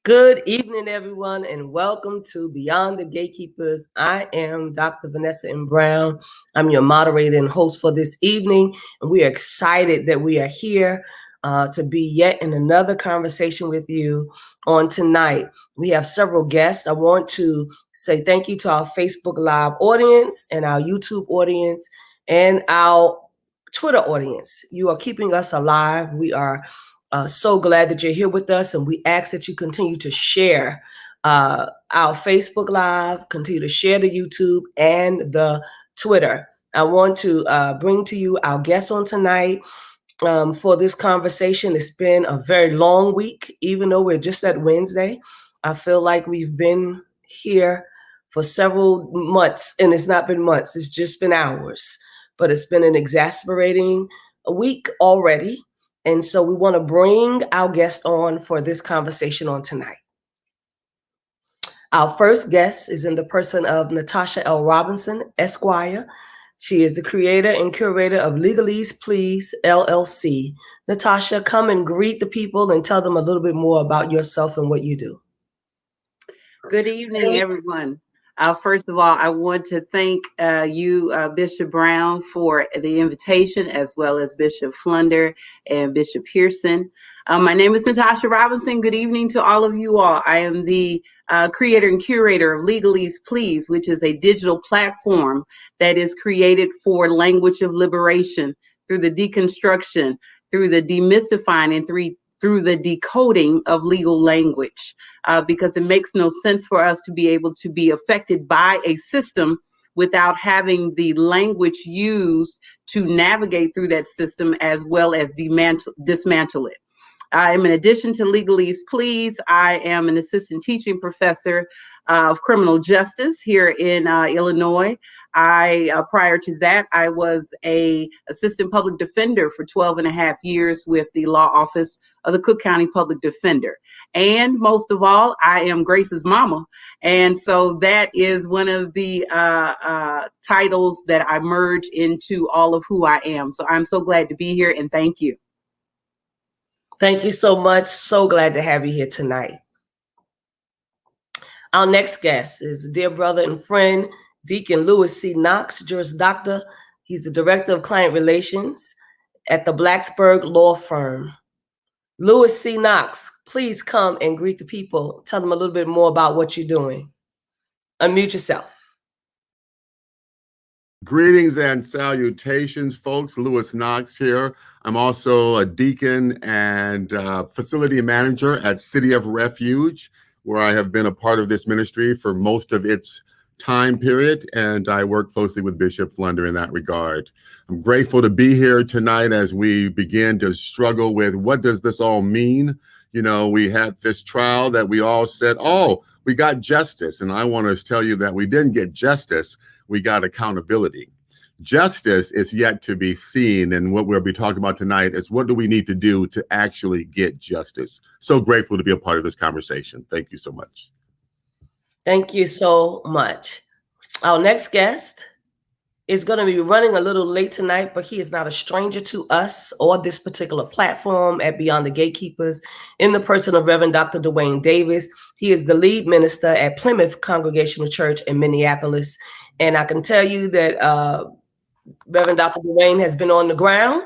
Good evening, everyone, and welcome to Beyond the Gatekeepers. I am Dr. Vanessa M. Brown. I'm your moderator and host for this evening, and we are excited that we are here to be yet in another conversation with you on tonight. We have several guests. I want to say thank you to our Facebook Live audience and our YouTube audience and our Twitter audience. You are keeping us alive. We are so glad that you're here with us, and we ask that you continue to share our Facebook Live, continue to share the YouTube and the Twitter. I want to bring to you our guests on tonight for this conversation. It's been a very long week, even though we're just at Wednesday. I feel like we've been here for several months, and it's not been months, it's just been hours. But it's been an exasperating week already. And so we want to bring our guest on for this conversation on tonight. Our first guest is in the person of Natasha L. Robinson, Esquire. She is the creator and curator of Legalese Please, LLC. Natasha, come and greet the people and tell them a little bit more about yourself and what you do. Good evening, everyone. First of all, I want to thank you, Bishop Brown, for the invitation, as well as Bishop Flunder and Bishop Pearson. My name is Natasha Robinson. Good evening to all of you all. I am the creator and curator of Legalese Please, which is a digital platform that is created for language of liberation through the deconstruction, through the demystifying, and through the decoding of legal language, because it makes no sense for us to be able to be affected by a system without having the language used to navigate through that system, as well as dismantle it. In addition to Legalese Please, I am an assistant teaching professor of criminal justice here in Illinois. Prior to that, I was an assistant public defender for 12 and a half years with the law office of the Cook County Public Defender. And most of all, I am Grace's mama. And so that is one of the titles that I merge into all of who I am. So I'm so glad to be here, and thank you. Thank you so much. So glad to have you here tonight. Our next guest is dear brother and friend, Deacon Louis C. Knox, Juris Doctor. He's the Director of Client Relations at the Blacksburg Law Firm. Louis C. Knox, please come and greet the people. Tell them a little bit more about what you're doing. Unmute yourself. Greetings and salutations, folks. Louis Knox here. I'm also a deacon and facility manager at City of Refuge, where I have been a part of this ministry for most of its time period, and I work closely with Bishop Flunder in that regard. I'm grateful to be here tonight as we begin to struggle with what does this all mean. You know, we had this trial that we all said, oh, we got justice, and I want to tell you that we didn't get justice. We got accountability. Justice is yet to be seen, and what we'll be talking about tonight is what do we need to do to actually get justice. So grateful to be a part of this conversation. Thank you so much. Thank you so much. Our next guest is going to be running a little late tonight, but he is not a stranger to us or this particular platform at Beyond the Gatekeepers, in the person of Reverend Dr. DeWayne Davis. He is the lead minister at Plymouth Congregational Church in Minneapolis. And I can tell you that Reverend Dr. DeWayne has been on the ground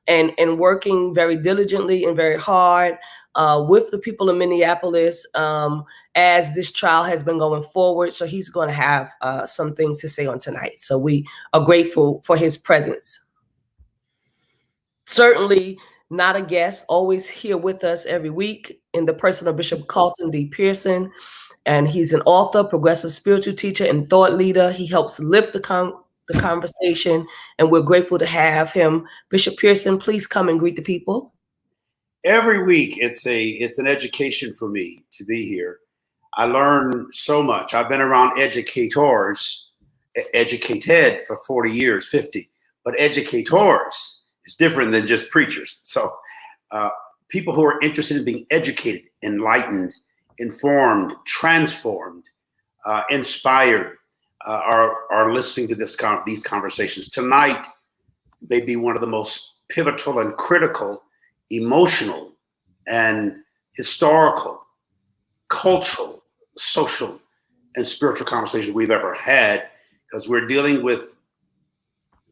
and working very diligently and very hard with the people of Minneapolis as this trial has been going forward. So he's going to have some things to say on tonight. So we are grateful for his presence. Certainly not a guest, always here with us every week, in the person of Bishop Carlton D. Pearson. And he's an author, progressive spiritual teacher, and thought leader. He helps lift the conversation, and we're grateful to have him. Bishop Pearson, please come and greet the people. Every week, it's an education for me to be here. I learn so much. I've been around educators, educated for 40 years, 50, but educators is different than just preachers. So people who are interested in being educated, enlightened, informed, transformed, inspired, are listening to these conversations. Tonight may be one of the most pivotal and critical, emotional and historical cultural, social, and spiritual conversation we've ever had, because we're dealing with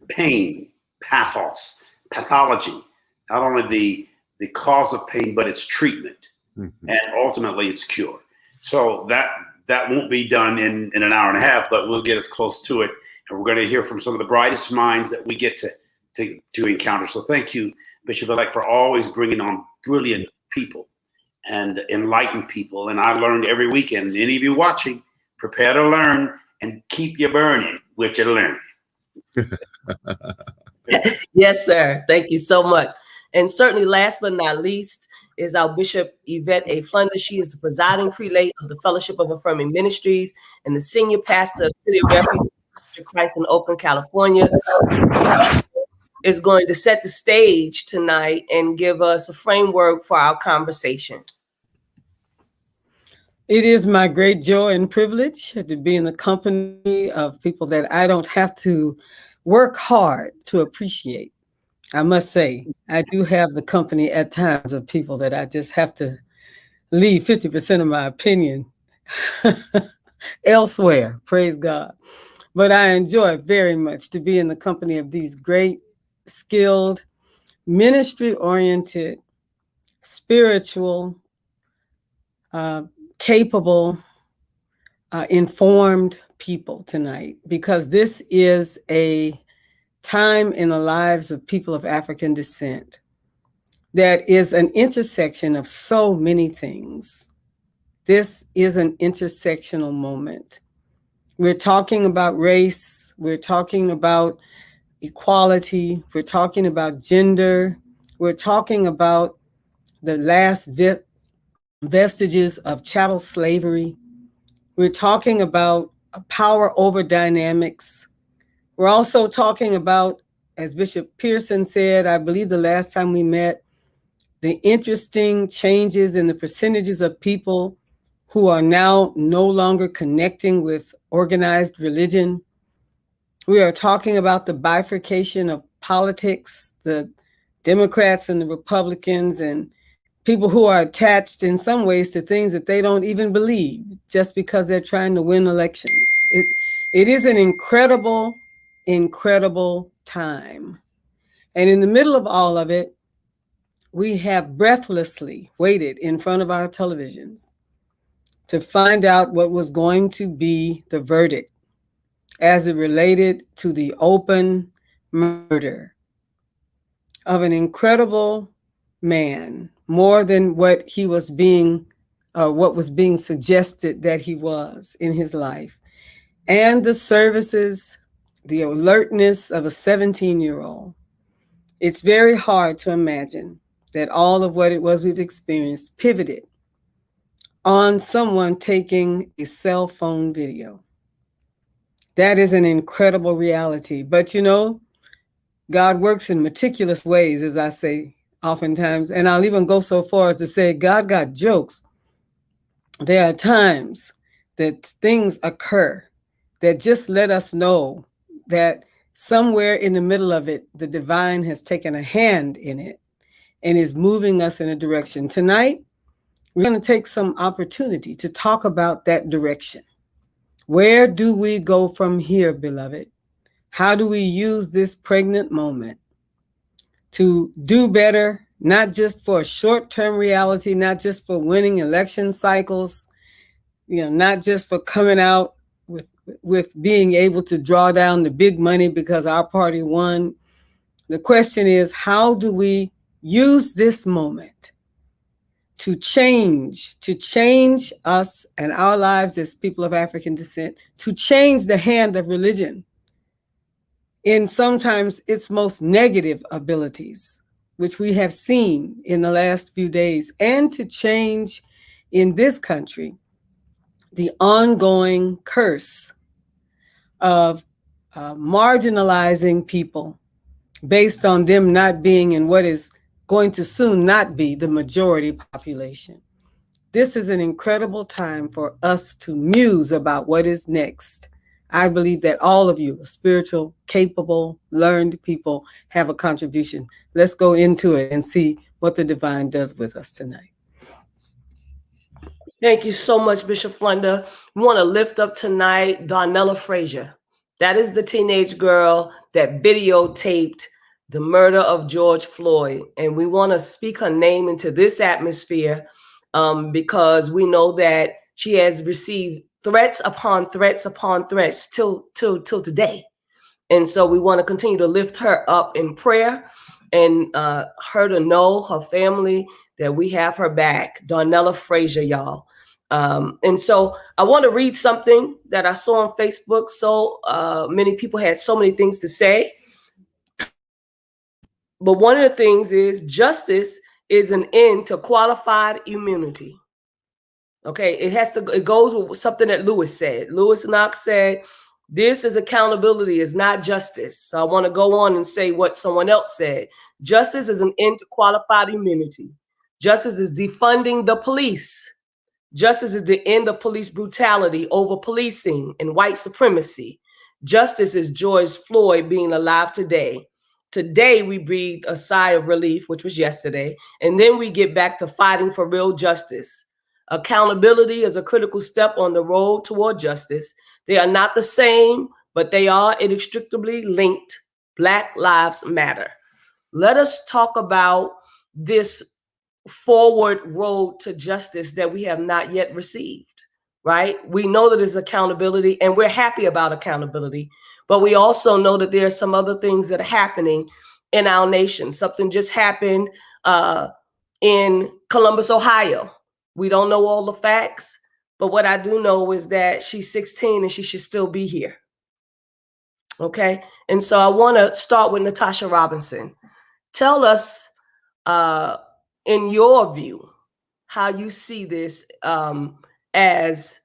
pain, pathology, not only the cause of pain, but its treatment, and ultimately its cure. So that won't be done in an hour and a half, but we'll get as close to it. And we're going to hear from some of the brightest minds that we get to encounter. So thank you, Bishop Elect, for always bringing on brilliant people and enlightened people. And I learned every weekend. Any of you watching, prepare to learn and keep you burning with your learning. Yes, sir. Thank you so much. And certainly last but not least is our Bishop Yvette A. Flunder. She is the presiding prelate of the Fellowship of Affirming Ministries and the senior pastor of City of Refuge to Christ in Oakland, California. Is going to set the stage tonight and give us a framework for our conversation. It is my great joy and privilege to be in the company of people that I don't have to work hard to appreciate. I must say, I do have the company at times of people that I just have to leave 50% of my opinion elsewhere, praise God. But I enjoy very much to be in the company of these great, skilled, ministry-oriented, spiritual, capable, informed people tonight, because this is a time in the lives of people of African descent that is an intersection of so many things. This is an intersectional moment. We're talking about race, we're talking about equality, we're talking about gender, we're talking about the last vestiges of chattel slavery. We're talking about power over dynamics. We're also talking about, as Bishop Pearson said, I believe the last time we met, the interesting changes in the percentages of people who are now no longer connecting with organized religion. We are talking about the bifurcation of politics, the Democrats and the Republicans, and people who are attached in some ways to things that they don't even believe just because they're trying to win elections. It is an incredible, incredible time. And in the middle of all of it, we have breathlessly waited in front of our televisions to find out what was going to be the verdict as it related to the open murder of an incredible man, more than what he was being, what was being suggested that he was in his life. And the services, the alertness of a 17-year-old. It's very hard to imagine that all of what it was we've experienced pivoted on someone taking a cell phone video. That is an incredible reality. But you know, God works in meticulous ways, as I say oftentimes. And I'll even go so far as to say, God got jokes. There are times that things occur that just let us know that somewhere in the middle of it, the divine has taken a hand in it and is moving us in a direction. Tonight, we're going to take some opportunity to talk about that direction. Where do we go from here, beloved? How do we use this pregnant moment to do better, not just for a short-term reality, not just for winning election cycles, not just for coming out with being able to draw down the big money because our party won. The question is, how do we use this moment to change us and our lives as people of African descent, to change the hand of religion in sometimes its most negative abilities, which we have seen in the last few days, and to change in this country the ongoing curse of marginalizing people based on them not being in what is going to soon not be the majority population. This is an incredible time for us to muse about what is next. I believe that all of you, spiritual, capable, learned people, have a contribution. Let's go into it and see what the divine does with us tonight. Thank you so much, Bishop Flunder. We want to lift up tonight Darnella Frazier. That is the teenage girl that videotaped the murder of George Floyd. And we want to speak her name into this atmosphere because we know that she has received threats upon threats upon threats till today. And so we want to continue to lift her up in prayer and her to know, her family, that we have her back. Darnella Frazier, y'all. And so I want to read something that I saw on Facebook. So many people had so many things to say. But one of the things is justice is an end to qualified immunity. Okay, it goes with something that Lewis said. Lewis Knox said, this is accountability, is not justice. So I want to go on and say what someone else said. Justice is an end to qualified immunity. Justice is defunding the police. Justice is the end of police brutality, over policing, and white supremacy. Justice is George Floyd being alive today. Today, we breathe a sigh of relief, which was yesterday, and then we get back to fighting for real justice. Accountability is a critical step on the road toward justice. They are not the same, but they are inextricably linked. Black Lives Matter. Let us talk about this forward road to justice that we have not yet received, right? We know that it's accountability, and we're happy about accountability, but we also know that there are some other things that are happening in our nation. Something just happened in Columbus, Ohio. We don't know all the facts, but what I do know is that she's 16 and she should still be here. Okay, and so I want to start with Natasha Robinson. Tell us, in your view, how you see this as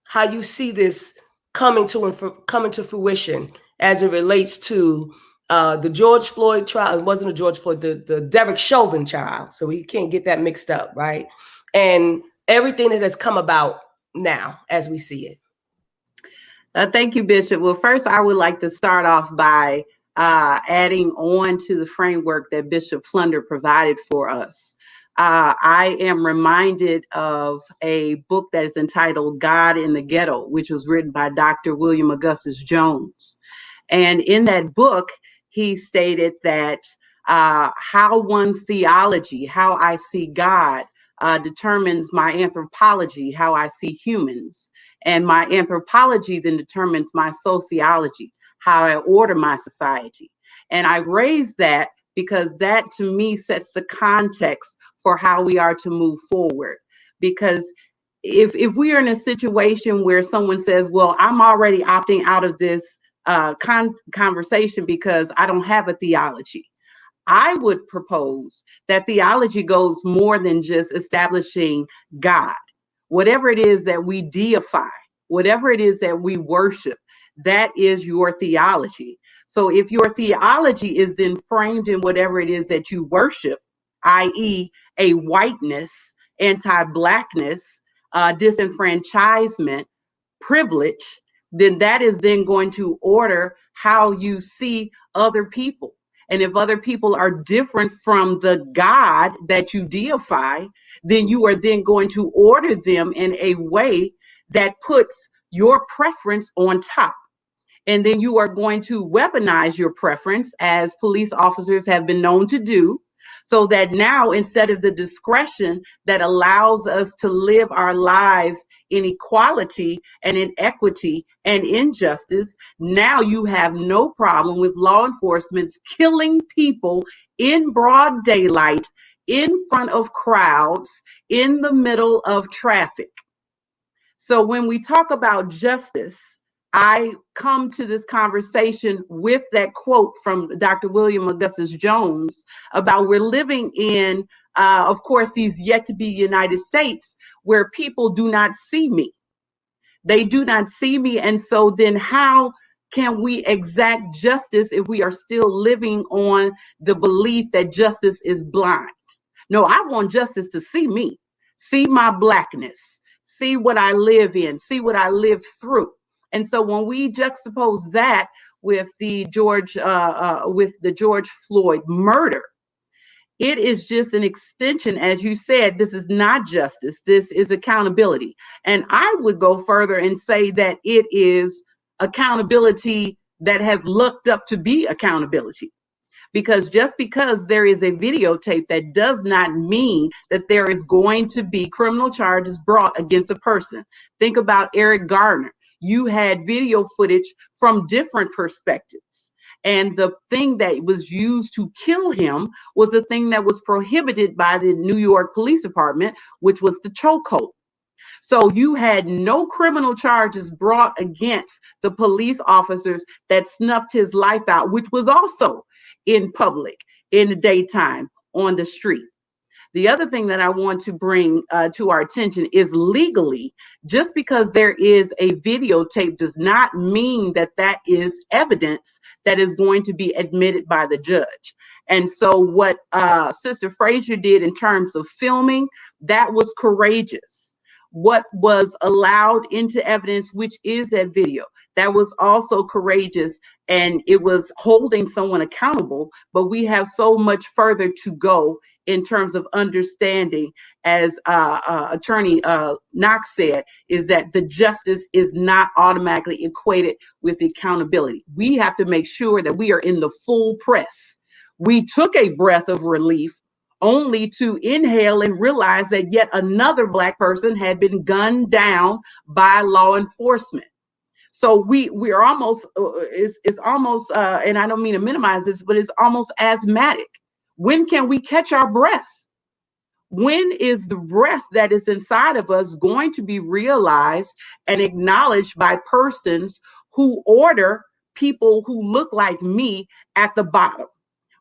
how you see this coming to fruition as it relates to the George Floyd trial. It wasn't a George Floyd, the Derek Chauvin trial. So we can't get that mixed up, right? And everything that has come about now as we see it. Thank you, Bishop. Well, first, I would like to start off by adding on to the framework that Bishop Flunder provided for us. I am reminded of a book that is entitled God in the Ghetto, which was written by Dr. William Augustus Jones. And in that book, he stated that how one's theology, how I see God, determines my anthropology, how I see humans. And my anthropology then determines my sociology, how I order my society. And I raise that because that to me sets the context for how we are to move forward. Because if we are in a situation where someone says, well, I'm already opting out of this conversation because I don't have a theology, I would propose that theology goes more than just establishing God. Whatever it is that we deify, whatever it is that we worship, that is your theology. So if your theology is then framed in whatever it is that you worship, i.e., a whiteness, anti-Blackness, disenfranchisement, privilege, then that is then going to order how you see other people. And if other people are different from the God that you deify, then you are then going to order them in a way that puts your preference on top. And then you are going to weaponize your preference, as police officers have been known to do, so that now, instead of the discretion that allows us to live our lives in equality and in equity and injustice, now you have no problem with law enforcement killing people in broad daylight, in front of crowds, in the middle of traffic. So when we talk about justice, I come to this conversation with that quote from Dr. William Augustus Jones about we're living in, of course, these yet to be United States where people do not see me. They do not see me. And so then how can we exact justice if we are still living on the belief that justice is blind? No, I want justice to see me, see my Blackness, see what I live in, see what I live through. And so when we juxtapose that with the George Floyd murder, It is just an extension, as you said. This is not justice. This is accountability. And I would go further and say that it is accountability that has looked up to be accountability. Because just because there is a videotape, that does not mean that there is going to be criminal charges brought against a person. Think about Eric Garner. You had video footage from different perspectives. And the thing that was used to kill him was a thing that was prohibited by the New York Police Department, which was the chokehold. So you had no criminal charges brought against the police officers that snuffed his life out, which was also in public, in the daytime, on the street. The other thing that I want to bring to our attention is legally, just because there is a videotape does not mean that that is evidence that is going to be admitted by the judge. And so what Sister Frazier did in terms of filming, that was courageous. What was allowed into evidence, which is that video, that was also courageous, and it was holding someone accountable. But we have so much further to go in terms of understanding, as Attorney Knox said, is that the justice is not automatically equated with accountability. We have to make sure that we are in the full press. We took a breath of relief only to inhale and realize that yet another Black person had been gunned down by law enforcement. So we are almost, it's almost, and I don't mean to minimize this, but it's almost asthmatic. When can we catch our breath? When is the breath that is inside of us going to be realized and acknowledged by persons who order people who look like me at the bottom,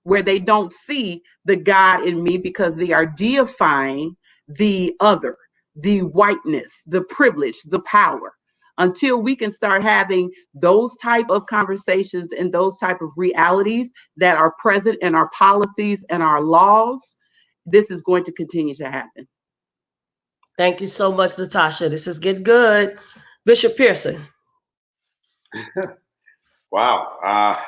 where they don't see the God in me because they are deifying the other, the whiteness, the privilege, the power? Until we can start having those type of conversations and those type of realities that are present in our policies and our laws, this is going to continue to happen. Thank you so much, Natasha. This is getting good. Bishop Pearson. Wow.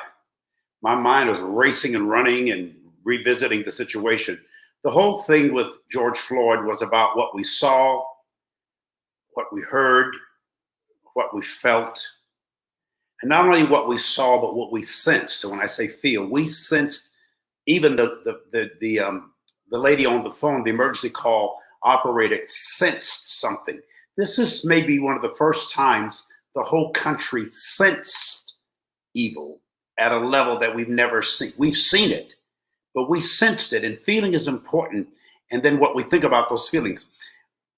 My mind was racing and running and revisiting the situation. The whole thing with George Floyd was about what we saw, what we heard, what we felt, and not only what we saw, but what we sensed. So when I say feel, we sensed. Even the lady on the phone, the emergency call operator, sensed something. This is maybe one of the first times the whole country sensed evil at a level that we've never seen. We've seen it, but we sensed it, and feeling is important. And then what we think about those feelings.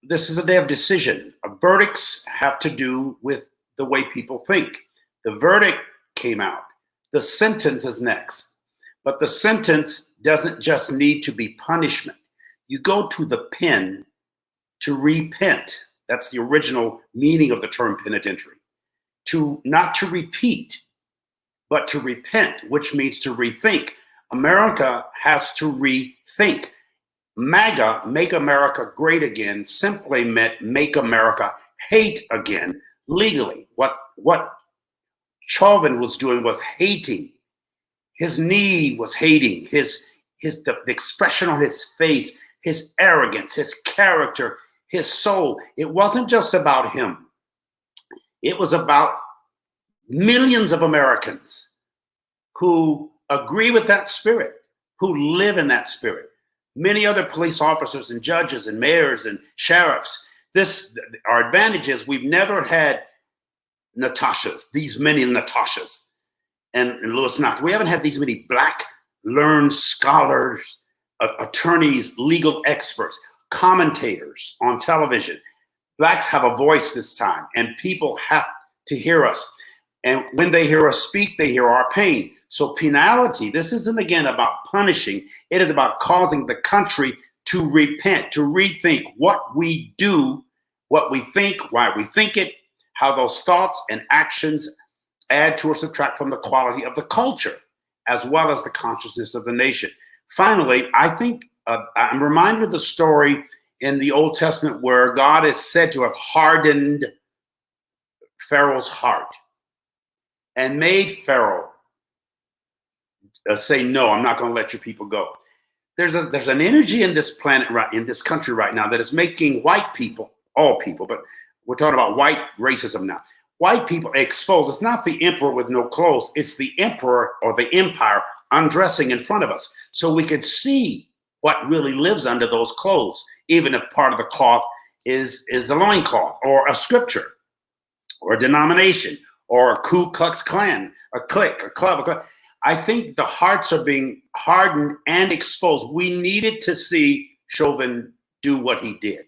This is a day of decision. Verdicts have to do with the way people think. The verdict came out. The sentence is next. But the sentence doesn't just need to be punishment. You go to the pen to repent. That's the original meaning of the term penitentiary. Not to repeat, but to repent, which means to rethink. America has to rethink. MAGA, Make America Great Again, simply meant Make America Hate Again legally. What Chauvin was doing was hating. His knee was hating. The expression on his face, his arrogance, his character, his soul. It wasn't just about him. It was about millions of Americans who agree with that spirit, who live in that spirit. Many other police officers and judges and mayors and sheriffs. Our advantage is we've never had Natashas, these many Natashas, and Lewis Knox. We haven't had these many Black learned scholars, attorneys, legal experts, commentators on television. Blacks have a voice this time, and people have to hear us. And when they hear us speak, they hear our pain. So penality, this isn't again about punishing. It is about causing the country to repent, to rethink what we do, what we think, why we think it, how those thoughts and actions add to or subtract from the quality of the culture, as well as the consciousness of the nation. Finally, I think I'm reminded of the story in the Old Testament where God is said to have hardened Pharaoh's heart and made Pharaoh say, no, I'm not going to let your people go. there's an energy in this planet, right, in this country right now, that is making white people, all people, but we're talking about white racism now, white people exposed. It's not the emperor with no clothes, it's the emperor or the empire undressing in front of us, so we could see what really lives under those clothes, even if part of the cloth is a loincloth or a scripture or a denomination or a Ku Klux Klan, a clique, a club, a club. I think the hearts are being hardened and exposed. We needed to see Chauvin do what he did.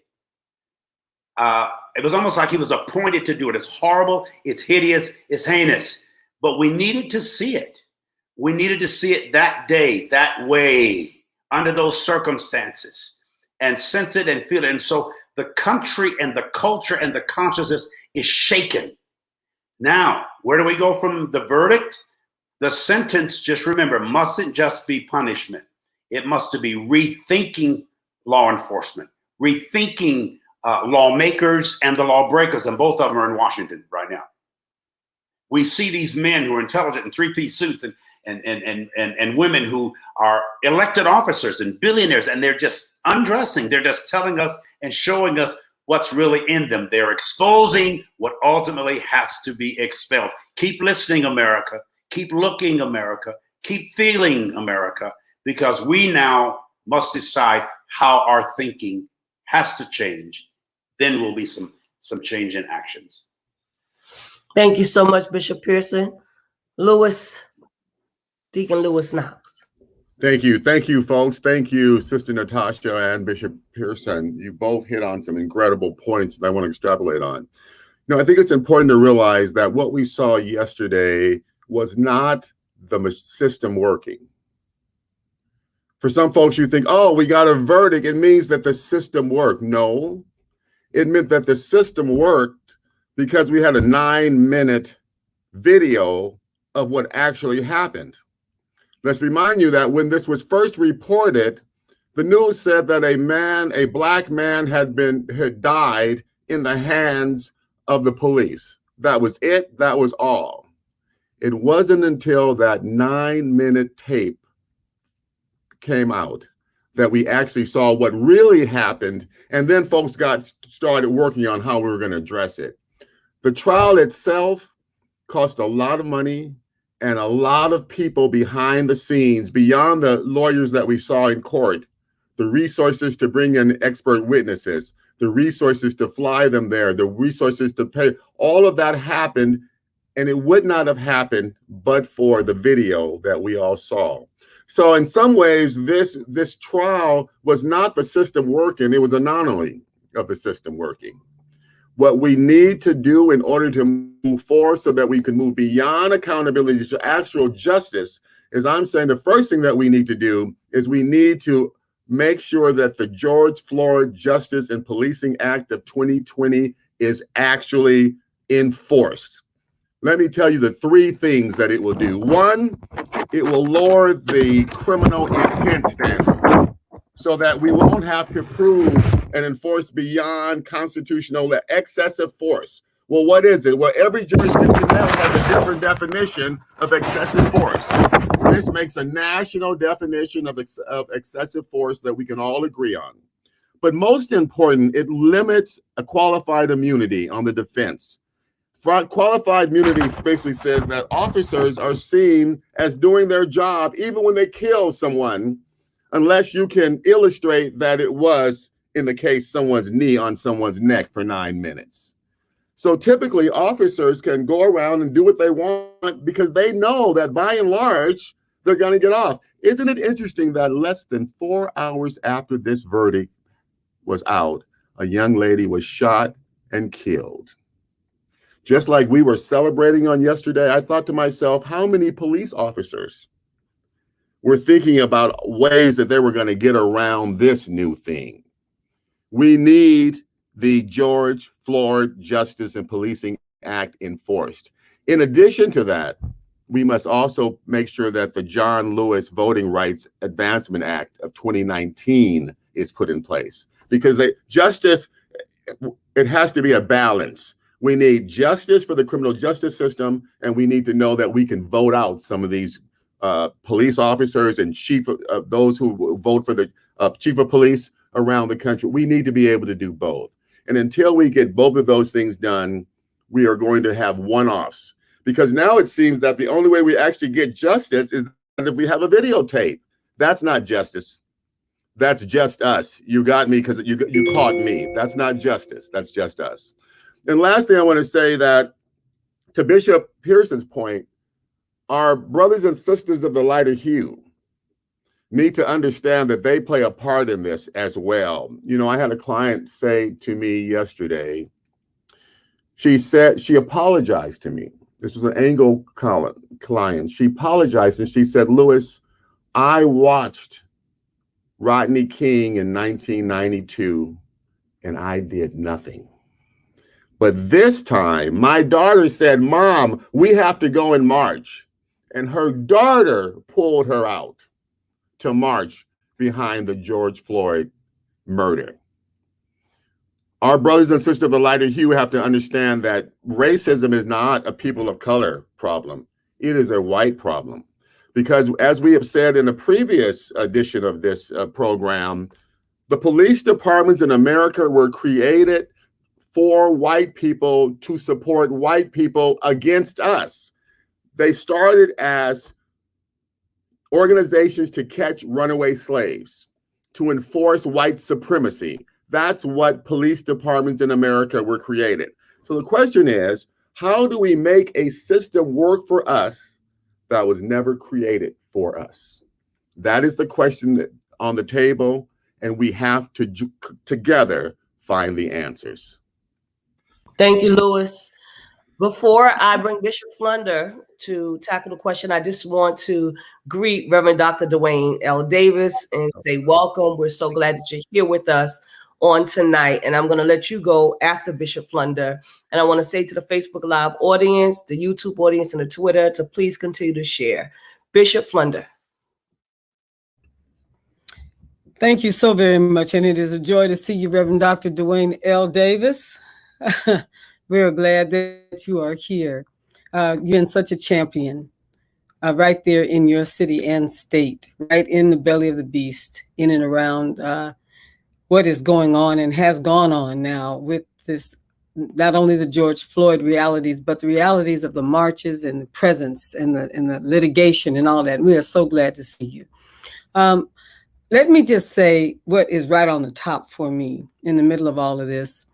It was almost like he was appointed to do it. It's horrible, it's hideous, it's heinous, but we needed to see it. We needed to see it that day, that way, under those circumstances, and sense it and feel it. And so the country and the culture and the consciousness is shaken. Now, where do we go from the verdict? The sentence, just remember, mustn't just be punishment. It must be rethinking law enforcement, rethinking lawmakers and the lawbreakers, and both of them are in Washington right now. We see these men who are intelligent in three-piece suits and women who are elected officers and billionaires, and they're just undressing. They're just telling us and showing us what's really in them. They're exposing what ultimately has to be expelled. Keep listening, America. Keep looking, America. Keep feeling, America, because we now must decide how our thinking has to change. Then will be some change in actions. Thank you so much, Bishop Pearson. Deacon Lewis Knox. Thank you, folks. Thank you, Sister Natasha and Bishop Pearson. You both hit on some incredible points that I want to extrapolate on. I think it's important to realize that what we saw yesterday was not the system working. For some folks, you think, oh, we got a verdict. It means that the system worked. No, it meant that the system worked because we had a 9-minute video of what actually happened. Let's remind you that when this was first reported, the news said that a black man had died in the hands of the police. That was it. That was all. It wasn't until that 9-minute tape came out that we actually saw what really happened. And then folks started working on how we were going to address it. The trial itself cost a lot of money and a lot of people behind the scenes, beyond the lawyers that we saw in court, the resources to bring in expert witnesses, the resources to fly them there, the resources to pay. All of that happened, and it would not have happened but for the video that we all saw. So in some ways, this trial was not the system working. It was an anomaly of the system working. What we need to do in order to move forward so that we can move beyond accountability to actual justice is, I'm saying the first thing that we need to do is we need to make sure that the George Floyd Justice and Policing Act of 2020 is actually enforced. Let me tell you the 3 things that it will do. 1, it will lower the criminal intent standard so that we won't have to prove and enforce beyond constitutional excessive force. Well, what is it? Well, every jurisdiction now has a different definition of excessive force. This makes a national definition of excessive force that we can all agree on. But most important, it limits a qualified immunity on the defense. Qualified immunity basically says that officers are seen as doing their job even when they kill someone, unless you can illustrate that it was, in the case, someone's knee on someone's neck for 9 minutes. So typically officers can go around and do what they want because they know that by and large, they're going to get off. Isn't it interesting that less than 4 hours after this verdict was out, a young lady was shot and killed? Just like we were celebrating on yesterday, I thought to myself, how many police officers were thinking about ways that they were going to get around this new thing? We need the George Floyd Justice and Policing Act enforced. In addition to that, we must also make sure that the John Lewis Voting Rights Advancement Act of 2019 is put in place, because justice, it has to be a balance. We need justice for the criminal justice system, and we need to know that we can vote out some of these police officers and chief of those who vote for the chief of police around the country. We need to be able to do both. And until we get both of those things done, we are going to have one-offs. Because now it seems that the only way we actually get justice is if we have a videotape. That's not justice. That's just us. You got me because you caught me. That's not justice. That's just us. And lastly, I want to say that to Bishop Pearson's point, our brothers and sisters of the lighter hue need to understand that they play a part in this as well. You know, I had a client say to me yesterday, she said, she apologized to me. This was an Anglo client. She apologized and she said, Lewis, I watched Rodney King in 1992 and I did nothing. But this time, my daughter said, Mom, we have to go and march. And her daughter pulled her out to march behind the George Floyd murder. Our brothers and sisters of the lighter hue have to understand that racism is not a people of color problem. It is a white problem. Because as we have said in a previous edition of this program, the police departments in America were created for white people to support white people against us. They started as organizations to catch runaway slaves, to enforce white supremacy. That's what police departments in America were created. So the question is, how do we make a system work for us that was never created for us? That is the question on the table, and we have to together find the answers. Thank you, Lewis. Before I bring Bishop Flunder to tackle the question, I just want to greet Reverend Dr. DeWayne L. Davis and say welcome. We're so glad that you're here with us on tonight. And I'm going to let you go after Bishop Flunder. And I want to say to the Facebook Live audience, the YouTube audience, and the Twitter to please continue to share. Bishop Flunder. Thank you so very much. And it is a joy to see you, Reverend Dr. DeWayne L. Davis. We're glad that you are here. You're in such a champion right there in your city and state, right in the belly of the beast, in and around what is going on and has gone on now with this, not only the George Floyd realities, but the realities of the marches and the presence and the litigation and all that. We are so glad to see you. Let me just say what is right on the top for me in the middle of all of this.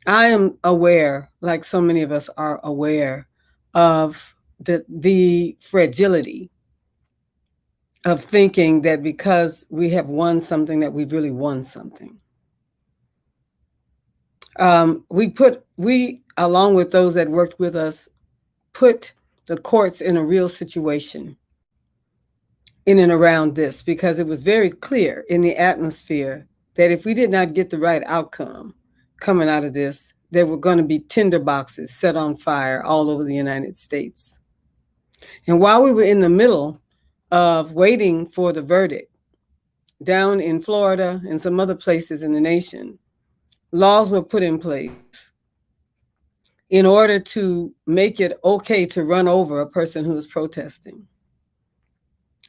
I am aware, like so many of us are aware, of the fragility of thinking that because we have won something that we've really won something. We, along with those that worked with us, put the courts in a real situation in and around this, because it was very clear in the atmosphere that if we did not get the right outcome coming out of this, there were going to be tinder boxes set on fire all over the United States. And while we were in the middle of waiting for the verdict down in Florida and some other places in the nation, laws were put in place in order to make it okay to run over a person who is protesting,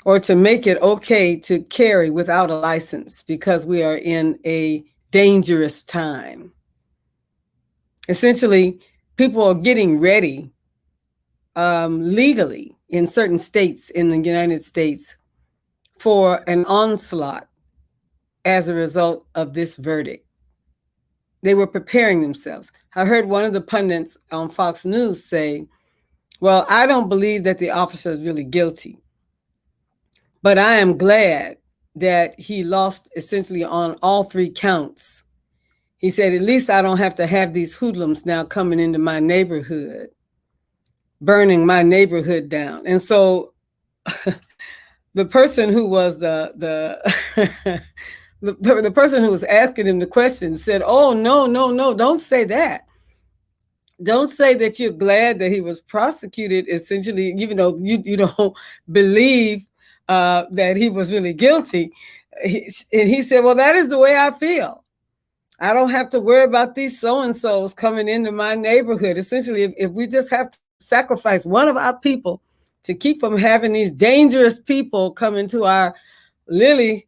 or to make it okay to carry without a license, because we are in a dangerous time. Essentially, people are getting ready legally in certain states in the United States for an onslaught as a result of this verdict. They were preparing themselves. I heard one of the pundits on Fox News say, well, I don't believe that the officer is really guilty, but I am glad that he lost essentially on all three counts. He said, at least I don't have to have these hoodlums now coming into my neighborhood, burning my neighborhood down. And so the person who was the person who was asking him the question said, oh, no, don't say that. Don't say that you're glad that he was prosecuted, essentially, even though you don't believe that he was really guilty. And he said, well, that is the way I feel. I don't have to worry about these so-and-sos coming into my neighborhood. Essentially, if we just have to sacrifice one of our people to keep from having these dangerous people come into our lily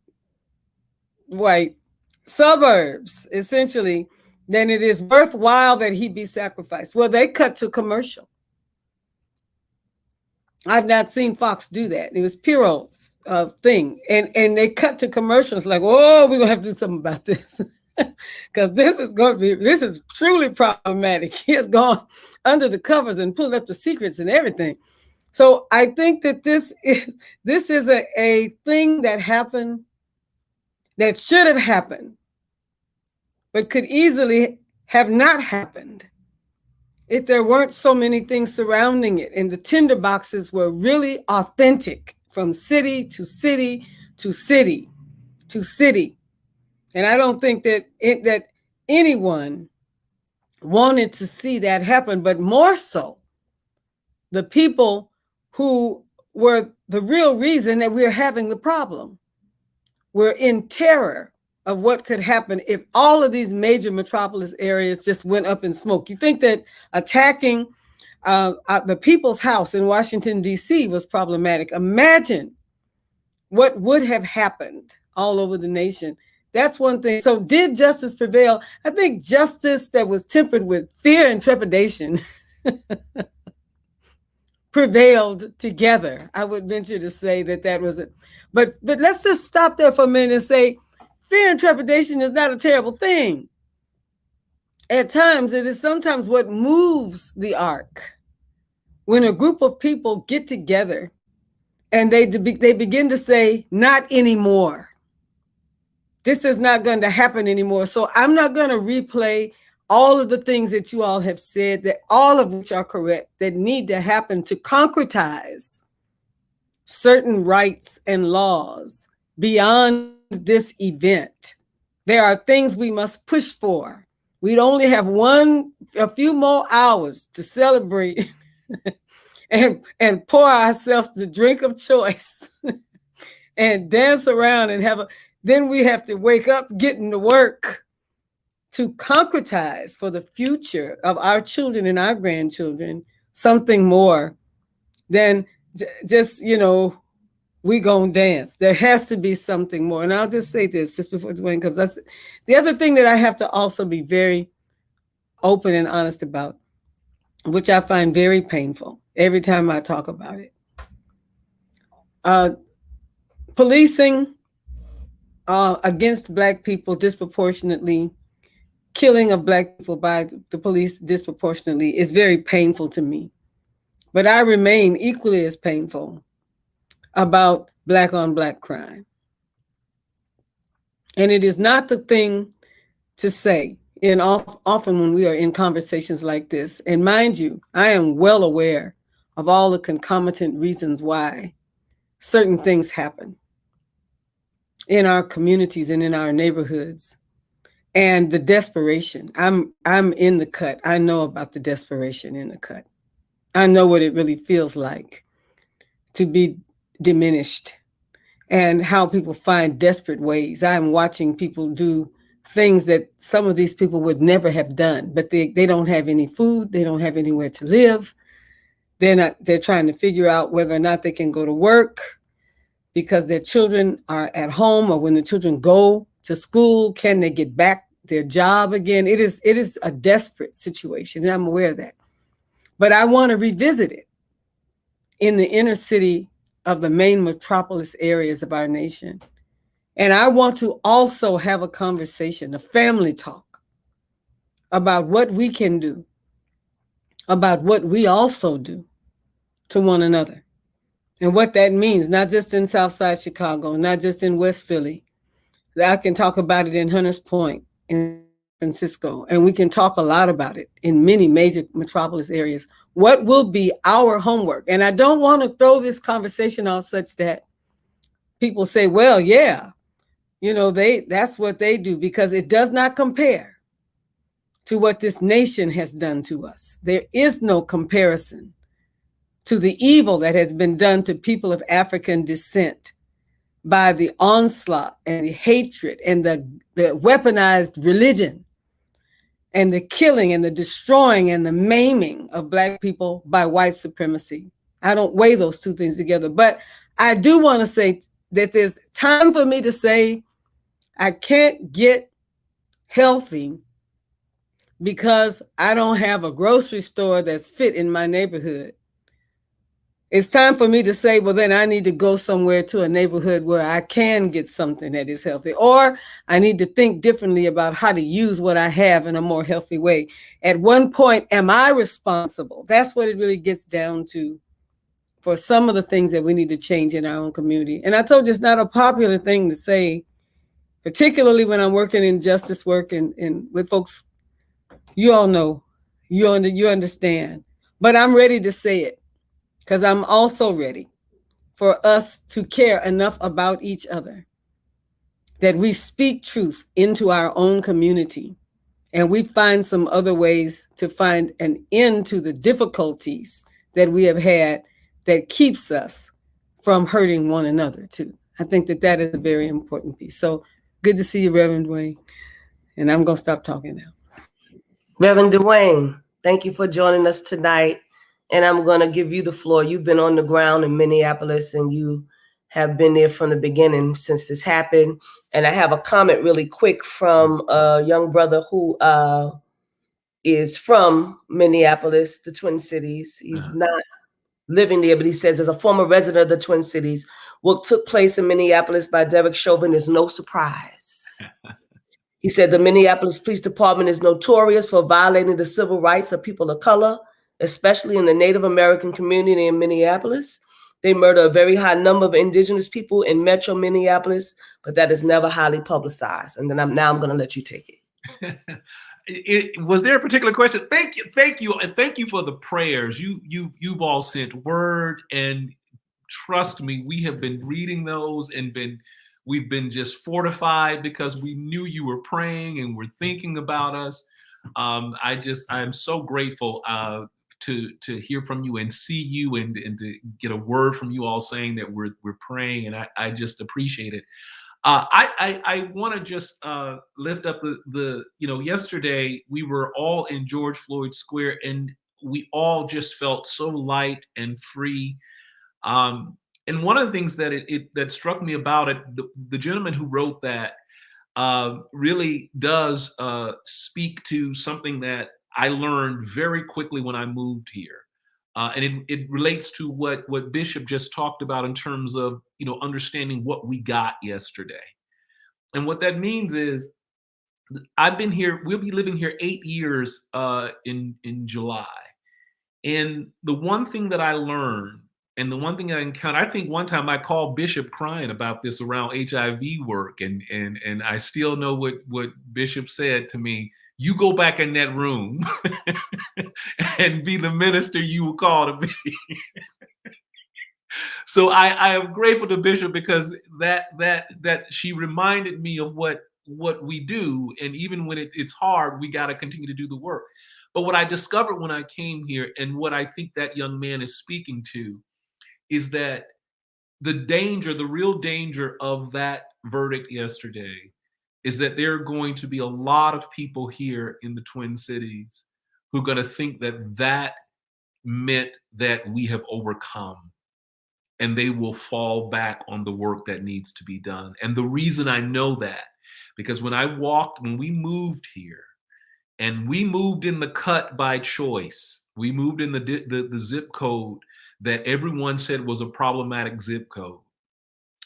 white suburbs, essentially, then it is worthwhile that he be sacrificed. Well, they cut to commercial. I've not seen Fox do that. It was Piro's thing. And they cut to commercials like, oh, we're going to have to do something about this. Because this is truly problematic. He has gone under the covers and pulled up the secrets and everything. So I think that this is a thing that happened, that should have happened, but could easily have not happened if there weren't so many things surrounding it. And the tinderboxes were really authentic from city to city to city to city. And I don't think that anyone wanted to see that happen, but more so the people who were the real reason that we're having the problem. We're in terror of what could happen if all of these major metropolis areas just went up in smoke. You think that attacking the People's House in Washington, D.C. was problematic. Imagine what would have happened all over the nation. That's one thing. So did justice prevail? I think justice that was tempered with fear and trepidation prevailed together. I would venture to say that was it. But let's just stop there for a minute and say fear and trepidation is not a terrible thing. At times, it is sometimes what moves the ark. When a group of people get together and they begin to say, not anymore. This is not going to happen anymore. So I'm not going to replay all of the things that you all have said, that all of which are correct, that need to happen to concretize certain rights and laws beyond this event. There are things we must push for. We'd only have a few more hours to celebrate and pour ourselves the drink of choice and dance around and then we have to wake up, getting to work to concretize for the future of our children and our grandchildren something more than just, we gonna dance. There has to be something more. And I'll just say this just before DeWayne comes. The other thing that I have to also be very open and honest about, which I find very painful every time I talk about it. Policing against Black people disproportionately, killing of Black people by the police disproportionately is very painful to me. But I remain equally as painful about Black on Black crime. And it is not the thing to say, and often when we are in conversations like this, and mind you, I am well aware of all the concomitant reasons why certain things happen in our communities and in our neighborhoods, and the desperation. I'm in the cut. I know about the desperation in the cut. I know what it really feels like to be diminished and how people find desperate ways. I'm watching people do things that some of these people would never have done, but they don't have any food. They don't have anywhere to live. They're trying to figure out whether or not they can go to work because their children are at home, or when the children go to school, can they get back their job again? It is a desperate situation, and I'm aware of that. But I want to revisit it in the inner city of the main metropolis areas of our nation. And I want to also have a conversation, a family talk, about what we can do, about what we also do to one another, and what that means, not just in Southside Chicago, not just in West Philly. I can talk about it in Hunters Point, in San Francisco, and we can talk a lot about it in many major metropolis areas. What will be our homework? And I don't want to throw this conversation out such that people say, well, yeah, that's what they do, because it does not compare to what this nation has done to us. There is no comparison to the evil that has been done to people of African descent by the onslaught and the hatred and the weaponized religion and the killing and the destroying and the maiming of Black people by white supremacy. I don't weigh those two things together. But I do want to say that there's time for me to say I can't get healthy because I don't have a grocery store that's fit in my neighborhood. It's time for me to say, well, then I need to go somewhere to a neighborhood where I can get something that is healthy, or I need to think differently about how to use what I have in a more healthy way. At one point, am I responsible? That's what it really gets down to for some of the things that we need to change in our own community. And I told you it's not a popular thing to say, particularly when I'm working in justice work and with folks. You all know, you understand, but I'm ready to say it because I'm also ready for us to care enough about each other that we speak truth into our own community and we find some other ways to find an end to the difficulties that we have had that keeps us from hurting one another too. I think that that is a very important piece. So good to see you, Reverend DeWayne. And I'm going to stop talking now. Reverend DeWayne, thank you for joining us tonight. And I'm going to give you the floor. You've been on the ground in Minneapolis and you have been there from the beginning since this happened. And I have a comment really quick from a young brother who is from Minneapolis, the Twin Cities. He's not living there, but he says, as a former resident of the Twin Cities, what took place in Minneapolis by Derek Chauvin is no surprise. He said the Minneapolis Police Department is notorious for violating the civil rights of people of color, especially in the Native American community in Minneapolis. They murder a very high number of indigenous people in Metro Minneapolis, but that is never highly publicized. And then I'm going to let you take it. Was there a particular question? Thank you, and thank you for the prayers. You've all sent word, and trust me, we have been reading those and we've been just fortified because we knew you were praying and were thinking about us. I'm so grateful to hear from you and see you and to get a word from you all saying that we're praying, and I just appreciate it. I want to just lift up the yesterday we were all in George Floyd Square and we all just felt so light and free. And one of the things that that struck me about it, the gentleman who wrote that really does speak to something that I learned very quickly when I moved here. And it relates to what Bishop just talked about in terms of, understanding what we got yesterday. And what that means is I've been here, we'll be living here 8 years in July. And the one thing that I learned and the one thing I encountered, I think one time I called Bishop crying about this around HIV work. And I still know what Bishop said to me. You go back in that room and be the minister you were called to be. So I am grateful to Bishop because that she reminded me of what we do. And even when it's hard, we got to continue to do the work. But what I discovered when I came here and what I think that young man is speaking to is that the real danger of that verdict yesterday is that there are going to be a lot of people here in the Twin Cities who are going to think that meant that we have overcome, and they will fall back on the work that needs to be done. And the reason I know that, because when we moved here, and we moved in the cut by choice, we moved in the zip code that everyone said was a problematic zip code.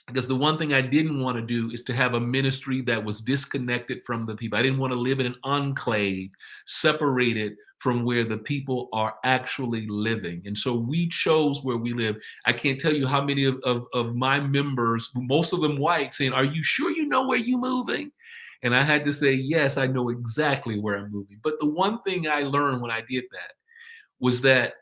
Because the one thing I didn't want to do is to have a ministry that was disconnected from the people. I didn't want to live in an enclave separated from where the people are actually living. And so we chose where we live. I can't tell you how many of my members, most of them white, saying, are you sure you know where you're moving? And I had to say, yes, I know exactly where I'm moving. But the one thing I learned when I did that was that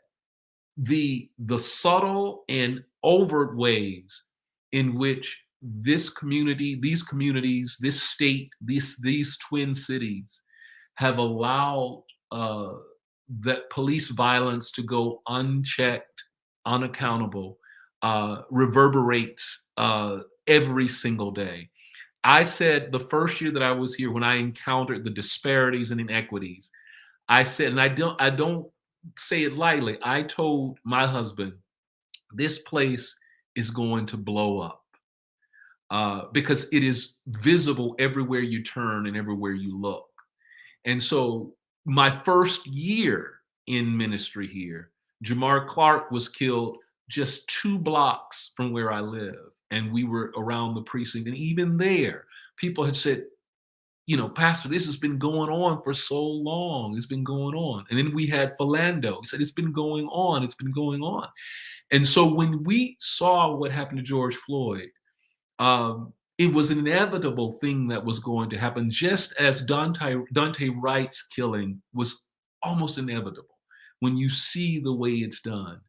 the subtle and overt ways in which this community, these communities, this state, these Twin Cities have allowed that police violence to go unchecked, unaccountable, reverberates every single day. I said the first year that I was here, when I encountered the disparities and inequities, I said, and I don't say it lightly, I told my husband, this place is going to blow up because it is visible everywhere you turn and everywhere you look. And so my first year in ministry here, Jamar Clark was killed just 2 blocks from where I live. And we were around the precinct. And even there, people had said, you know, Pastor, this has been going on for so long. It's been going on. And then we had Philando. He said, it's been going on. It's been going on. And so when we saw what happened to George Floyd, it was an inevitable thing that was going to happen, just as Dante Wright's killing was almost inevitable when you see the way it's done.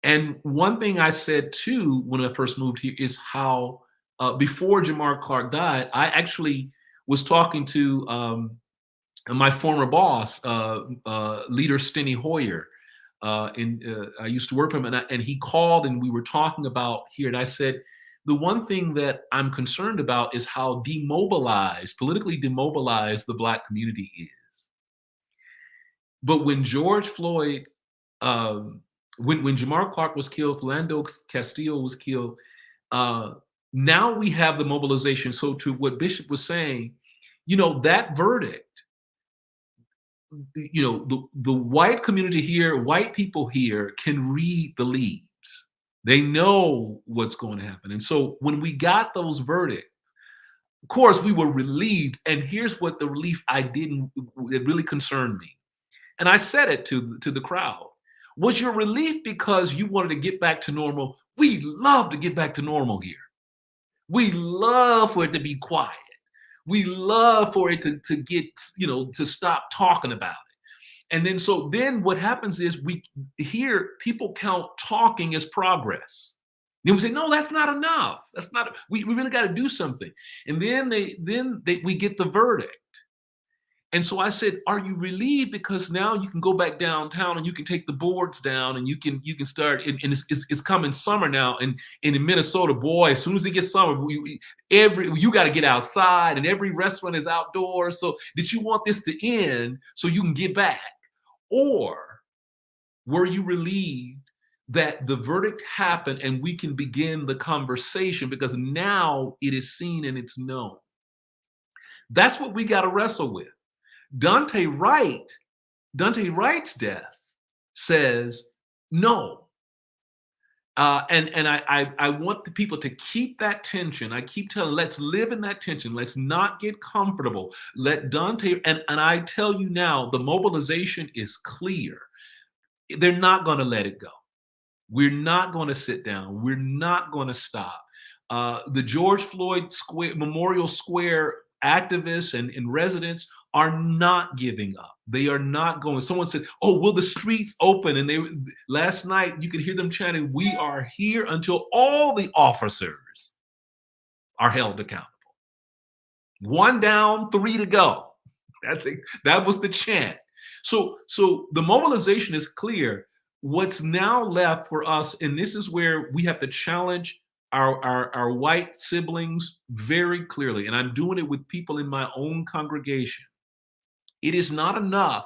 And one thing I said too when I first moved here is how before Jamar Clark died, I actually was talking to my former boss, leader Steny Hoyer. I used to work for him, and he called and we were talking about here, and I said, the one thing that I'm concerned about is how politically demobilized the Black community is. But when George Floyd, when Jamar Clark was killed, Philando Castillo was killed, now we have the mobilization. So to what Bishop was saying, you know, that verdict, you know, the white community here, white people here can read the leaves. They know what's going to happen. And so when we got those verdicts, of course, we were relieved. And here's what the relief it really concerned me. And I said it to the crowd. Was your relief because you wanted to get back to normal? We love to get back to normal here. We love for it to be quiet. We love for it to get, you know, to stop talking about it. And then what happens is we hear people count talking as progress. Then we say, no, that's not enough. That's not, we really got to do something. And then we get the verdict. And so I said, are you relieved because now you can go back downtown and you can take the boards down and you can start, and it's coming summer now. And in Minnesota, boy, as soon as it gets summer, you got to get outside and every restaurant is outdoors. So did you want this to end so you can get back? Or were you relieved that the verdict happened and we can begin the conversation because now it is seen and it's known? That's what we got to wrestle with. Dante Wright's death says no. And I want the people to keep that tension. I keep telling, let's live in that tension. Let's not get comfortable. Let Dante, and I tell you now, the mobilization is clear. They're not going to let it go. We're not going to sit down. We're not going to stop. The George Floyd Memorial Square activists and residents are not giving up. They are not going. Someone said, oh, will the streets open? And last night you could hear them chanting, we are here until all the officers are held accountable. 1 down, 3 to go. That was the chant. So the mobilization is clear. What's now left for us, and this is where we have to challenge our white siblings very clearly, and I'm doing it with people in my own congregation. It is not enough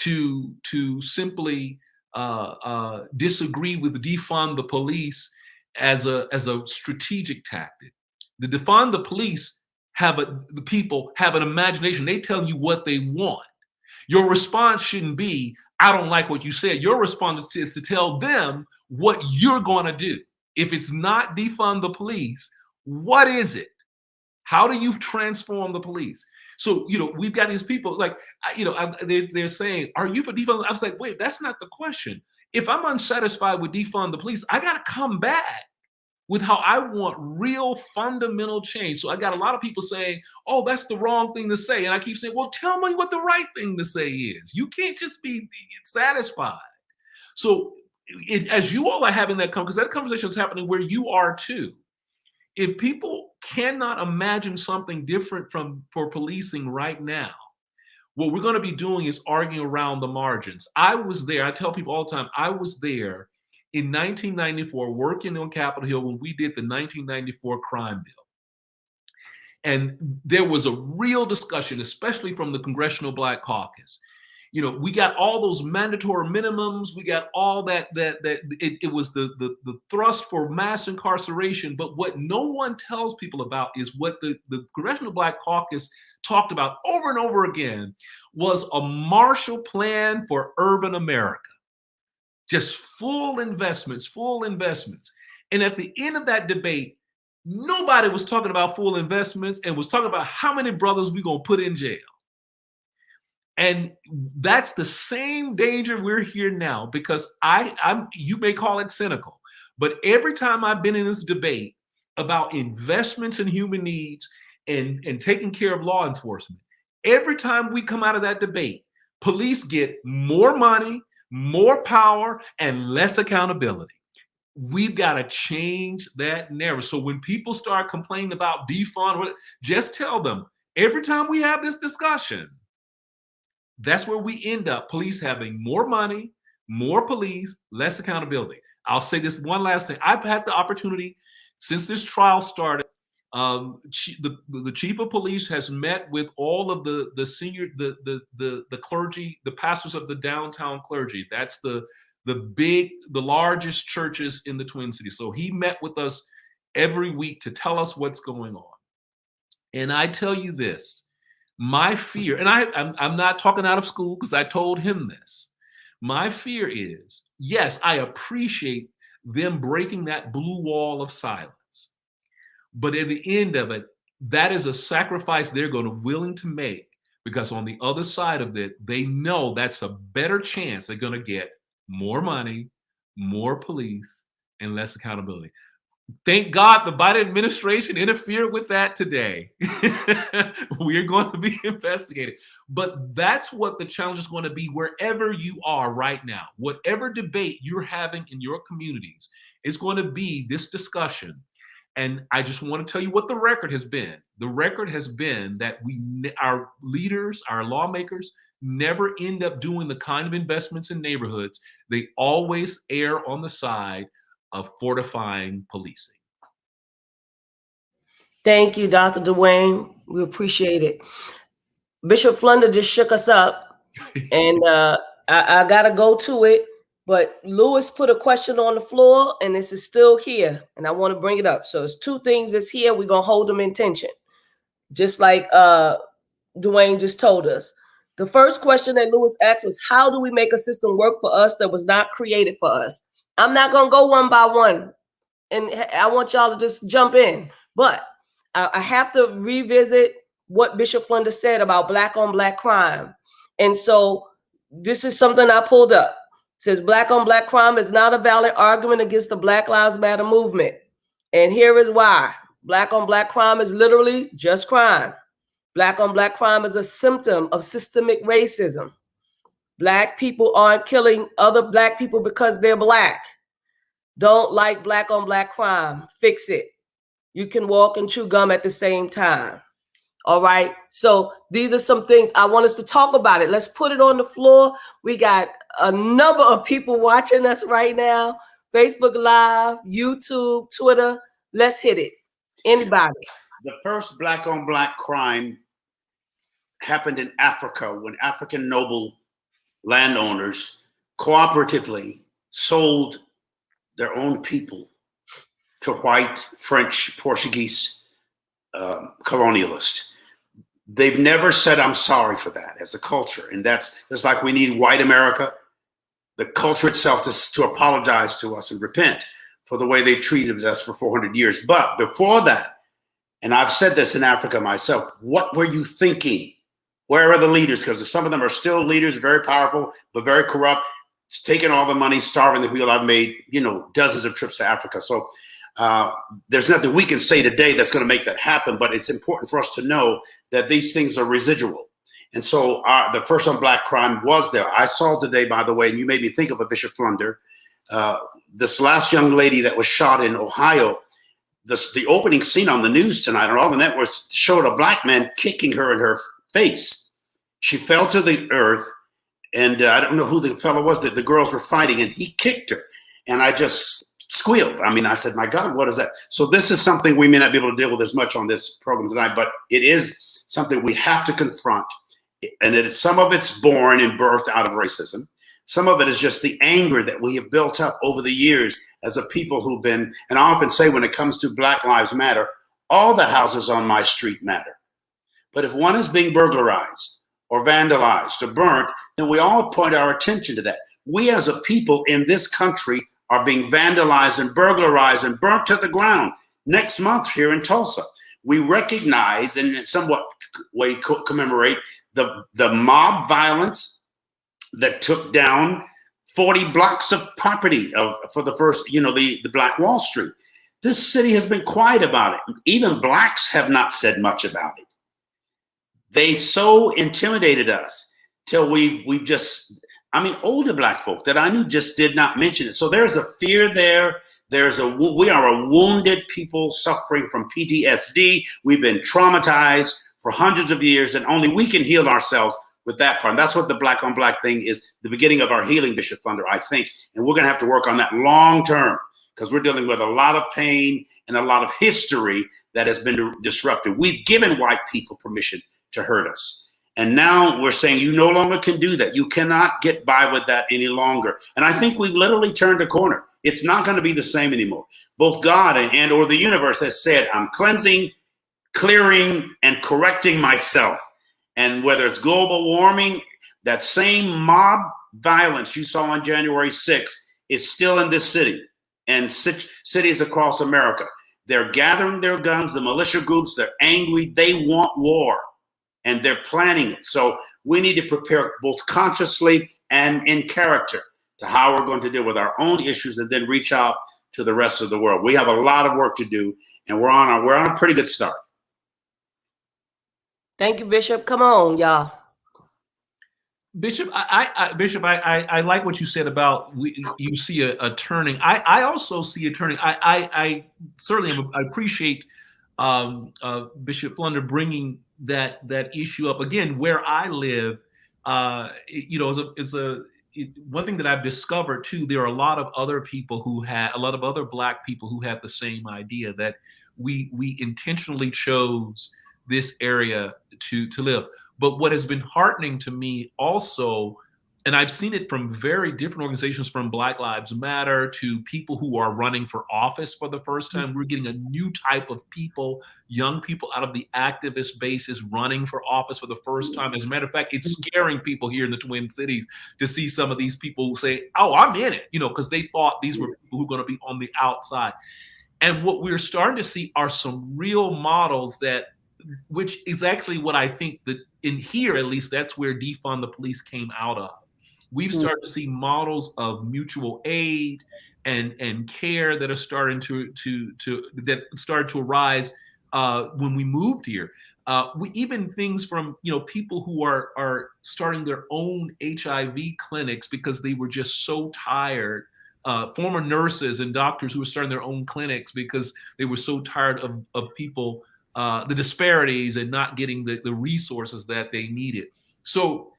to simply disagree with defund the police as a strategic tactic. The defund the police the people have an imagination. They tell you what they want. Your response shouldn't be, I don't like what you said. Your response is to tell them what you're going to do. If it's not defund the police, what is it? How do you transform the police? So, we've got these people like, they're saying, are you for defund? I was like, wait, that's not the question. If I'm unsatisfied with defund the police, I got to come back with how I want real fundamental change. So I got a lot of people saying, oh, that's the wrong thing to say. And I keep saying, well, tell me what the right thing to say is. You can't just be satisfied. So as you all are having that because that conversation is happening where you are too. If people cannot imagine something different for policing right now, what we're going to be doing is arguing around the margins. I was there. I tell people all the time, I was there in 1994 working on Capitol Hill when we did the 1994 crime bill. And there was a real discussion, especially from the Congressional Black Caucus. You know, we got all those mandatory minimums. We got all that it was the thrust for mass incarceration. But what no one tells people about is what the Congressional Black Caucus talked about over and over again was a Marshall Plan for urban America. Just full investments. And at the end of that debate, nobody was talking about full investments and was talking about how many brothers we gonna put in jail. And that's the same danger we're here now, because you may call it cynical, but every time I've been in this debate about investments in human needs and taking care of law enforcement, every time we come out of that debate, police get more money, more power, and less accountability. We've got to change that narrative. So when people start complaining about defund, just tell them, every time we have this discussion, that's where we end up, police having more money, more police, less accountability. I'll say this one last thing. I've had the opportunity since this trial started. The chief of police has met with all of the senior, the clergy, the pastors of the downtown clergy. That's the largest churches in the Twin Cities. So he met with us every week to tell us what's going on. And I tell you this, my fear, and I'm not talking out of school because I told him this. My fear is, yes, I appreciate them breaking that blue wall of silence. But at the end of it, that is a sacrifice they're willing to make, because on the other side of it, they know that's a better chance they're going to get more money, more police, and less accountability. Thank God the Biden administration interfered with that today. We are going to be investigated. But that's what the challenge is going to be wherever you are right now. Whatever debate you're having in your communities is going to be this discussion. And I just want to tell you what the record has been. The record has been that our leaders, our lawmakers, never end up doing the kind of investments in neighborhoods. They always err on the side of fortifying policing. Thank you, Dr. DeWayne. We appreciate it. Bishop Flunder just shook us up, and I got to go to it. But Lewis put a question on the floor, and this is still here, and I want to bring it up. So it's two things that's here. We're going to hold them in tension, just like DeWayne just told us. The first question that Lewis asked was, how do we make a system work for us that was not created for us? I'm not going to go one by one, and I want y'all to just jump in. But I have to revisit what Bishop Flunder said about Black on Black crime. And so this is something I pulled up. It says Black on Black crime is not a valid argument against the Black Lives Matter movement. And here is why. Black on Black crime is literally just crime. Black on Black crime is a symptom of systemic racism. Black people aren't killing other Black people because they're Black. Don't like Black on Black crime. Fix it. You can walk and chew gum at the same time. All right. So these are some things I want us to talk about it. Let's put it on the floor. We got a number of people watching us right now. Facebook Live, YouTube, Twitter. Let's hit it. Anybody? The first Black on Black crime happened in Africa when African noble landowners cooperatively sold their own people to white, French, Portuguese colonialists. They've never said, I'm sorry for that as a culture. And that's just like we need white America, the culture itself, to apologize to us and repent for the way they treated us for 400 years. But before that, and I've said this in Africa myself, what were you thinking? Where are the leaders? Because some of them are still leaders, very powerful, but very corrupt. It's taking all the money, starving the wheel. I've made, dozens of trips to Africa. So there's nothing we can say today that's going to make that happen, but it's important for us to know that these things are residual. And so the first on Black crime was there. I saw today, by the way, and you made me think of a Bishop Flunder, this last young lady that was shot in Ohio. The opening scene on the news tonight on all the networks showed a Black man kicking her in her face. She fell to the earth, and I don't know who the fellow was that the girls were fighting, and he kicked her. And I just squealed. I mean, I said, my God, what is that? So this is something we may not be able to deal with as much on this program tonight, but it is something we have to confront. And some of it's born and birthed out of racism. Some of it is just the anger that we have built up over the years as a people who've been, and I often say when it comes to Black Lives Matter, all the houses on my street matter. But if one is being burglarized or vandalized or burnt, then we all point our attention to that. We as a people in this country are being vandalized and burglarized and burnt to the ground. Next month here in Tulsa, we recognize and in somewhat way commemorate the mob violence that took down 40 blocks of property for the first, the Black Wall Street. This city has been quiet about it. Even Blacks have not said much about it. They so intimidated us till we've just, older Black folk that I knew just did not mention it. So there's a fear there. We are a wounded people suffering from PTSD. We've been traumatized for hundreds of years, and only we can heal ourselves with that part. And that's what the Black on Black thing is, the beginning of our healing, Bishop Flunder, I think. And we're going to have to work on that long term because we're dealing with a lot of pain and a lot of history that has been disrupted. We've given white people permission to hurt us. And now we're saying you no longer can do that. You cannot get by with that any longer. And I think we've literally turned a corner. It's not going to be the same anymore. Both God and or the universe has said, I'm cleansing, clearing, and correcting myself. And whether it's global warming, that same mob violence you saw on January 6th is still in this city and cities across America. They're gathering their guns, the militia groups, they're angry, they want war, and they're planning it. So we need to prepare both consciously and in character to how we're going to deal with our own issues and then reach out to the rest of the world. We have a lot of work to do, and we're on a pretty good start. Thank you, Bishop. Come on, y'all. Bishop, I like what you said about you see a turning. I also see a turning. I certainly I appreciate Bishop Flunder bringing that issue up again. Where I live, one thing that I've discovered too. There are a lot of other people a lot of other Black people who have the same idea that we intentionally chose this area to live. But what has been heartening to me also, and I've seen it from very different organizations, from Black Lives Matter to people who are running for office for the first time. We're getting a new type of people, young people out of the activist bases running for office for the first time. As a matter of fact, it's scaring people here in the Twin Cities to see some of these people who say, oh, I'm in it, because they thought these were people who were going to be on the outside. And what we're starting to see are some real models which is actually what I think that in here, at least, that's where defund the police came out of. We've started to see models of mutual aid and care that are starting that started to arise when we moved here. Even things from people who are starting their own HIV clinics because they were just so tired. Former nurses and doctors who were starting their own clinics because they were so tired of people. The disparities and not getting the resources that they needed. So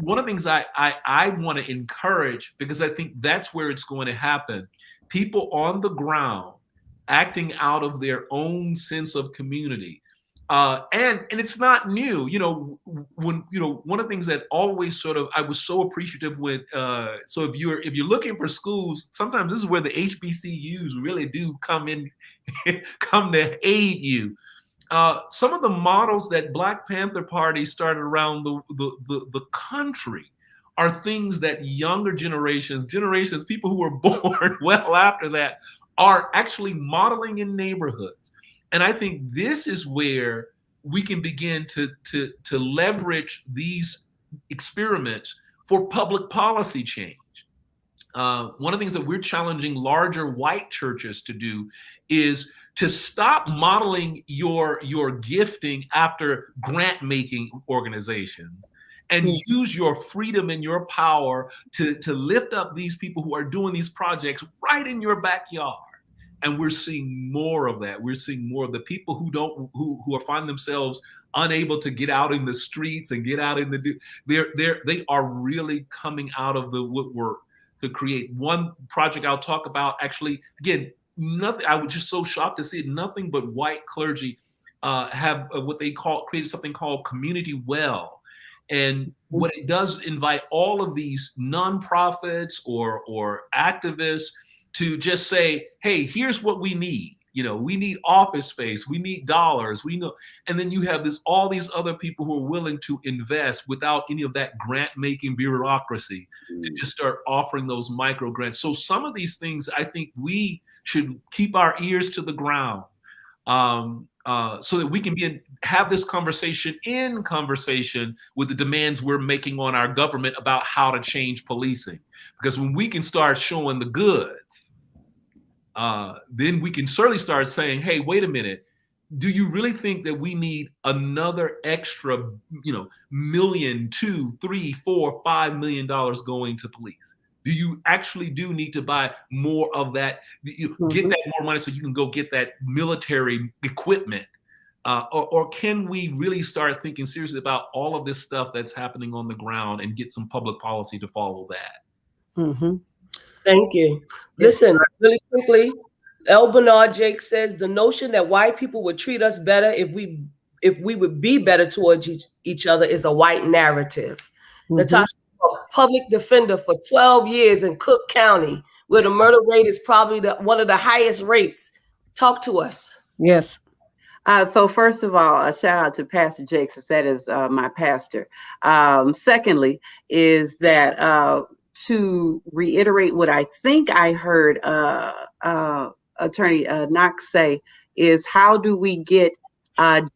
one of the things I want to encourage, because I think that's where it's going to happen, people on the ground acting out of their own sense of community. And it's not new, when, one of the things that always I was so appreciative with, so if you're looking for schools, sometimes this is where the HBCUs really do come to aid you. Some of the models that Black Panther Party started around the country are things that younger generations, people who were born well after that, are actually modeling in neighborhoods. And I think this is where we can begin to leverage these experiments for public policy change. One of the things that we're challenging larger white churches to do is to stop modeling your gifting after grant-making organizations and use your freedom and your power to lift up these people who are doing these projects right in your backyard. And we're seeing more of that. We're seeing more of the people who are finding themselves unable to get out in the streets and get out in they are really coming out of the woodwork to create. One project I'll talk about, actually, again, nothing. I was just so shocked to see it. Nothing but white clergy have what they created something called Community Well, And what it does invite all of these nonprofits or activists to just say, hey, here's what we need. You know, we need office space, we need dollars, we know. And then you have all these other people who are willing to invest without any of that grant making bureaucracy to just start offering those micro grants. So some of these things, I think we should keep our ears to the ground, so that we can have this conversation with the demands we're making on our government about how to change policing. Because when we can start showing the goods, then we can certainly start saying, hey, wait a minute, do you really think that we need another extra, $1 million, $2, $3, $4, $5 million going to police? Do you actually need to buy more of that? Get that more money so you can go get that military equipment? Or can we really start thinking seriously about all of this stuff that's happening on the ground and get some public policy to follow that? Mm-hmm. Thank you. Listen, really quickly, El Bernard Jake says the notion that white people would treat us better if we would be better towards each other is a white narrative. Mm-hmm. Natasha, a public defender for 12 years in Cook County, where the murder rate is probably one of the highest rates. Talk to us. Yes. So first of all, a shout out to Pastor Jake, since that is my pastor. Secondly, is that to reiterate what I think I heard Attorney Knox say is, how do we get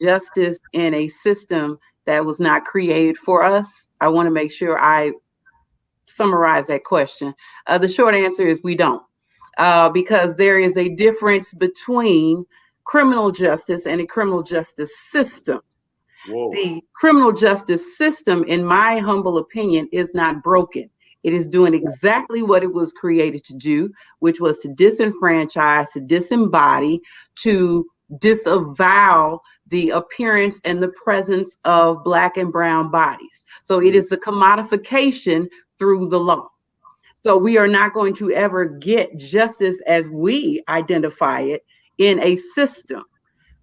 justice in a system that was not created for us? I want to make sure I summarize that question. The short answer is we don't, because there is a difference between criminal justice and a criminal justice system. Whoa. The criminal justice system, in my humble opinion, is not broken. It is doing exactly what it was created to do, which was to disenfranchise, to disembody, to disavow the appearance and the presence of Black and brown bodies. So it is the commodification through the law. So we are not going to ever get justice as we identify it in a system.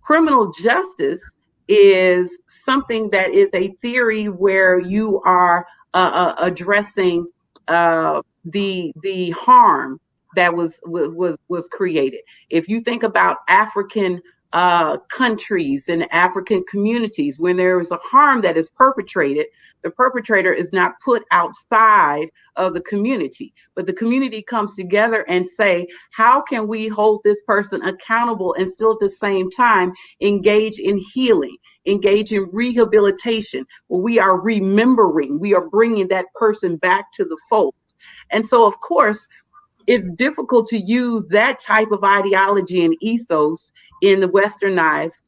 Criminal justice is something that is a theory where you are addressing the harm that was created. If you think about African countries and African communities, when there is a harm that is perpetrated, the perpetrator is not put outside of the community, but the community comes together and say, how can we hold this person accountable and still at the same time engage in healing, engage in rehabilitation, where we are remembering, we are bringing that person back to the fold. And so, of course, it's difficult to use that type of ideology and ethos in the westernized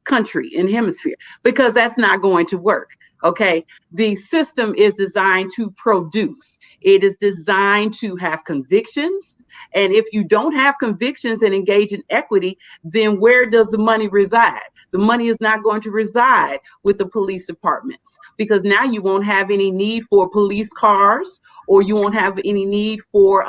country and hemisphere, because that's not going to work. Okay, the system is designed to produce. It is designed to have convictions. And if you don't have convictions and engage in equity, then where does the money reside? The money is not going to reside with the police departments, because now you won't have any need for police cars, or you won't have any need for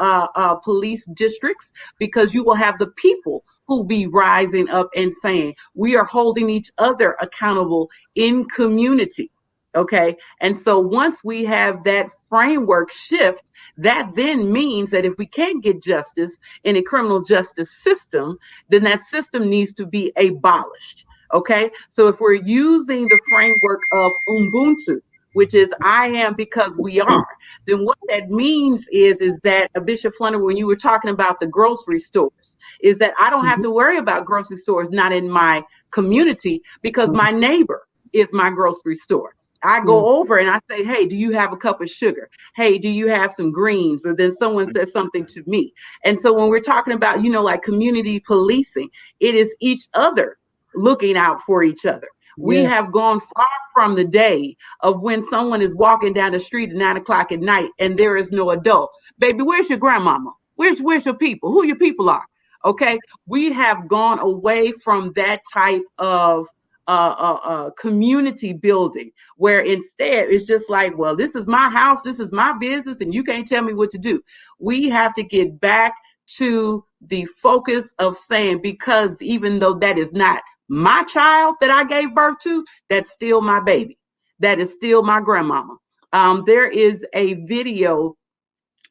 police districts, because you will have the people who be rising up and saying, we are holding each other accountable in community. Okay. And so once we have that framework shift, that then means that if we can't get justice in a criminal justice system, then that system needs to be abolished. Okay. So if we're using the framework of Ubuntu, which is I am because we are, then what that means is that, Bishop Flunder, when you were talking about the grocery stores, is that I don't have to worry about grocery stores not in my community, because my neighbor is my grocery store. I go over and I say, hey, do you have a cup of sugar? Hey, do you have some greens? Or then someone says something to me. And so when we're talking about, like community policing, it is each other looking out for each other. We have gone far from the day of when someone is walking down the street at 9 o'clock at night and there is no adult. Baby, where's your grandmama? Where's your people? Who your people are? Okay. We have gone away from that type of community building, where instead it's just like, well, this is my house, this is my business, and you can't tell me what to do. We have to get back to the focus of saying, because even though that is not my child that I gave birth to, that's still my baby. that is still my grandmama. There is a video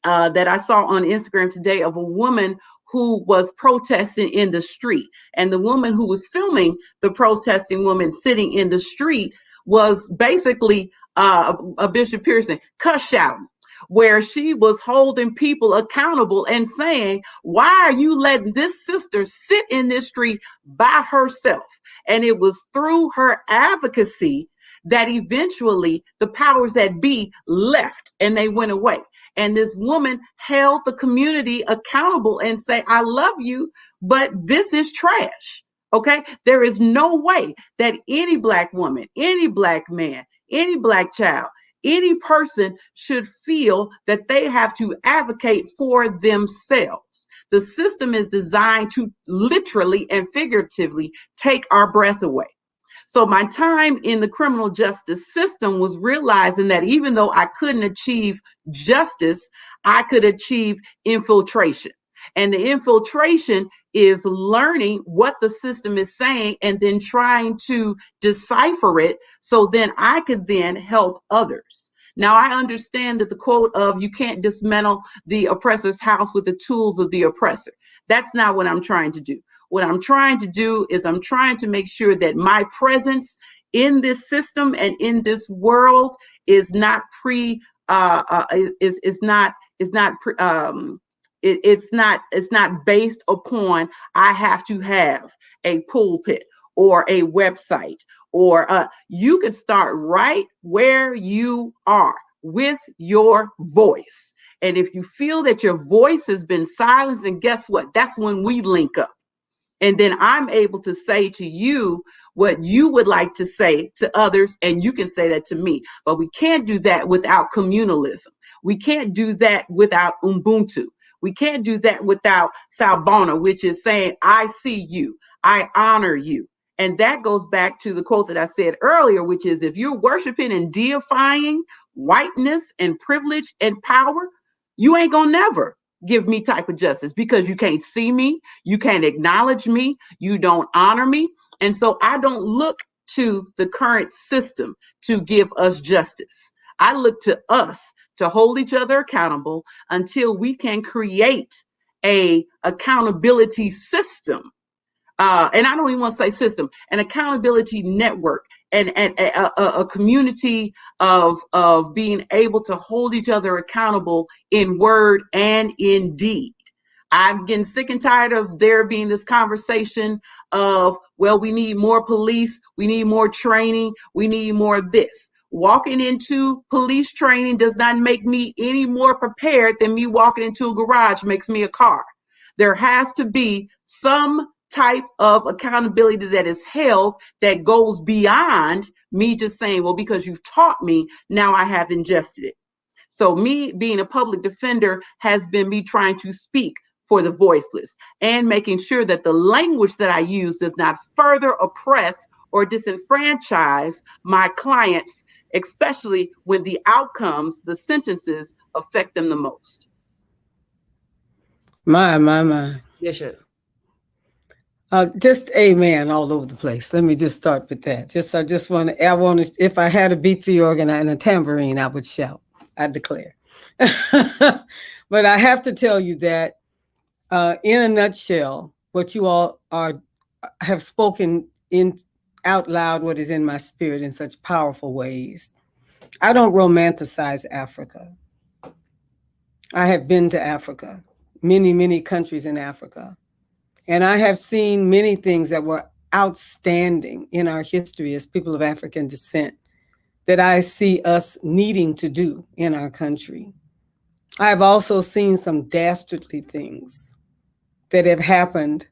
that I saw on Instagram today of a woman who was protesting in the street. And the woman who was filming the protesting woman sitting in the street was basically a Bishop Pearson cuss shouting, where she was holding people accountable and saying, why are you letting this sister sit in this street by herself? And it was through her advocacy that eventually the powers that be left and they went away. And this woman held the community accountable and say, I love you, but this is trash. Okay. There is no way that any Black woman, any Black man, any Black child, any person should feel that they have to advocate for themselves. The system is designed to literally and figuratively take our breath away. So my time in the criminal justice system was realizing that even though I couldn't achieve justice, I could achieve infiltration. And the infiltration is learning what the system is saying and then trying to decipher it so then I could then help others. Now, I understand that the quote of you can't dismantle the oppressor's house with the tools of the oppressor. That's not what I'm trying to do. What I'm trying to do is I'm trying to make sure that my presence in this system and in this world is not based upon I have to have a pulpit or a website, or you could start right where you are with your voice. And if you feel that your voice has been silenced, then guess what? That's when we link up. And then I'm able to say to you what you would like to say to others, and you can say that to me. But we can't do that without communalism. We can't do that without Ubuntu. We can't do that without Salbona, which is saying, I see you, I honor you. And that goes back to the quote that I said earlier, which is if you're worshiping and deifying whiteness and privilege and power, you ain't gonna never give me type of justice, because you can't see me, you can't acknowledge me, you don't honor me. And so I don't look to the current system to give us justice. I look to us to hold each other accountable until we can create a accountability system. And I don't even want to say system, an accountability network, and a community of being able to hold each other accountable in word and in deed. I'm getting sick and tired of there being this conversation of, well, we need more police, we need more training, we need more of this. Walking into police training does not make me any more prepared than me walking into a garage makes me a car. There has to be some type of accountability that is held that goes beyond me just saying, well, because you've taught me, now I have ingested it. So me being a public defender has been me trying to speak for the voiceless and making sure that the language that I use does not further oppress or disenfranchise my clients, especially when the outcomes, the sentences affect them the most. My. Bishop. Just amen all over the place. Let me just start with that. I want to, if I had a B3 organ and a tambourine, I would shout, I declare. But I have to tell you that in a nutshell, what you all have spoken out loud, what is in my spirit in such powerful ways. I don't romanticize Africa. I have been to Africa, many, many countries in Africa. And I have seen many things that were outstanding in our history as people of African descent that I see us needing to do in our country. I have also seen some dastardly things that have happened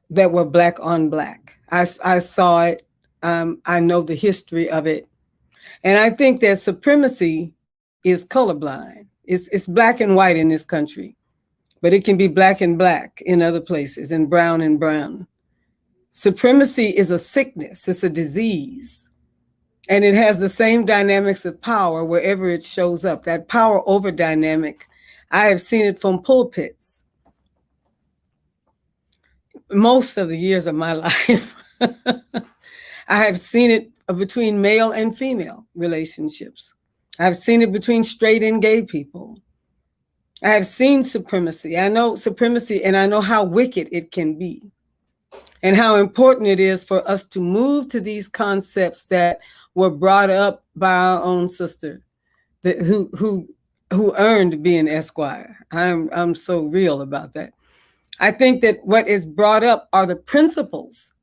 that were Black on Black. I saw it. I know the history of it. And I think that supremacy is colorblind. It's black and white in this country, but it can be black and black in other places and brown. Supremacy is a sickness. It's a disease. And it has the same dynamics of power wherever it shows up. That power over dynamic, I have seen it from pulpits. Most of the years of my life, I have seen it between male and female relationships. I've seen it between straight and gay people. I have seen supremacy. I know supremacy, and I know how wicked it can be, and how important it is for us to move to these concepts that were brought up by our own sister, who earned being Esquire. I'm so real about that. I think that what is brought up are the principles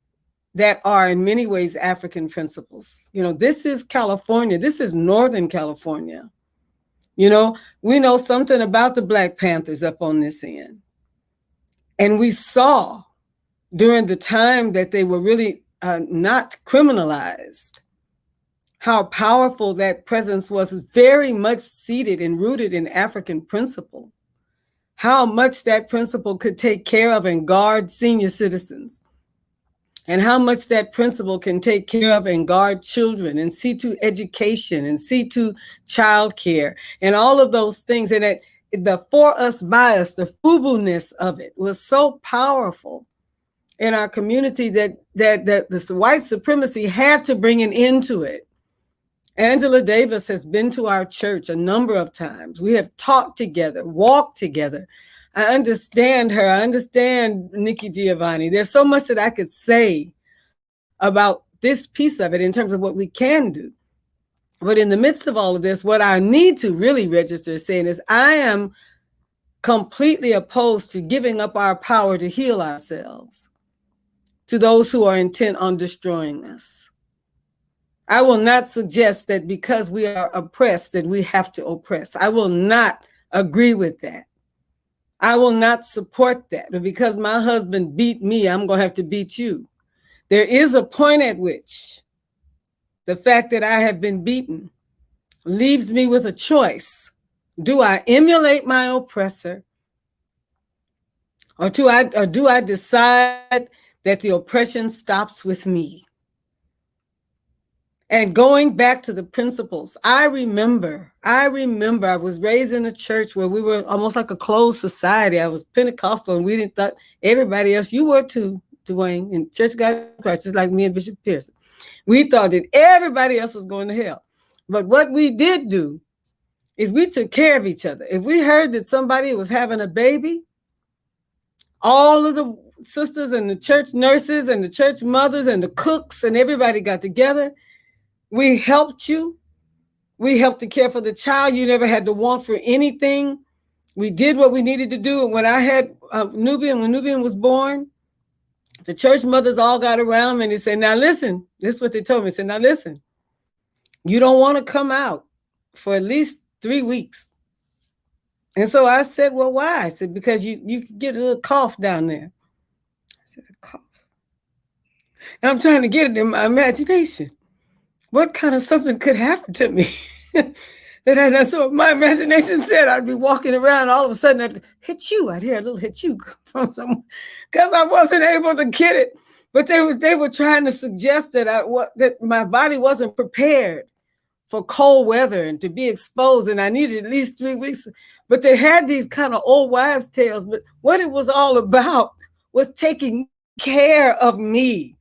that are in many ways African principles. You know, this is California. This is Northern California. You know, we know something about the Black Panthers up on this end. And we saw during the time that they were really not criminalized, how powerful that presence was, very much seated and rooted in African principle. How much that principle could take care of and guard senior citizens, and how much that principle can take care of and guard children and see to education and see to childcare and all of those things. And that the for us, by us, the FUBU-ness of it was so powerful in our community that this white supremacy had to bring an end to it. Angela Davis has been to our church a number of times. We have talked together, walked together. I understand her. I understand Nikki Giovanni. There's so much that I could say about this piece of it in terms of what we can do. But in the midst of all of this, what I need to really register saying is I am completely opposed to giving up our power to heal ourselves to those who are intent on destroying us. I will not suggest that because we are oppressed that we have to oppress. I will not agree with that. I will not support that. But because my husband beat me, I'm going to have to beat you. There is a point at which the fact that I have been beaten leaves me with a choice. Do I emulate my oppressor? Or do I decide that the oppression stops with me? And going back to the principles, I remember I was raised in a church where we were almost like a closed society. I was Pentecostal, and we didn't thought everybody else, you were too, DeWayne, and Church of God in Christ, just like me and Bishop Pearson. We thought that everybody else was going to hell. But what we did do is we took care of each other. If we heard that somebody was having a baby, all of the sisters and the church nurses and the church mothers and the cooks and everybody got together. We helped you. We helped to care for the child. You never had to want for anything. We did what we needed to do. And when I had Nubian, when Nubian was born, the church mothers all got around me and they said, now listen, this is what they told me. They said, now listen, you don't want to come out for at least 3 weeks. And so I said, well, why? I said, because you could get a little cough down there. I said, a cough. And I'm trying to get it in my imagination. What kind of something could happen to me? That's what my imagination said. I'd be walking around, all of a sudden I'd hit you. I'd hear a little hit you from someone because I wasn't able to get it. But they were trying to suggest that that my body wasn't prepared for cold weather and to be exposed, and I needed at least 3 weeks. But they had these kind of old wives' tales. But what it was all about was taking care of me.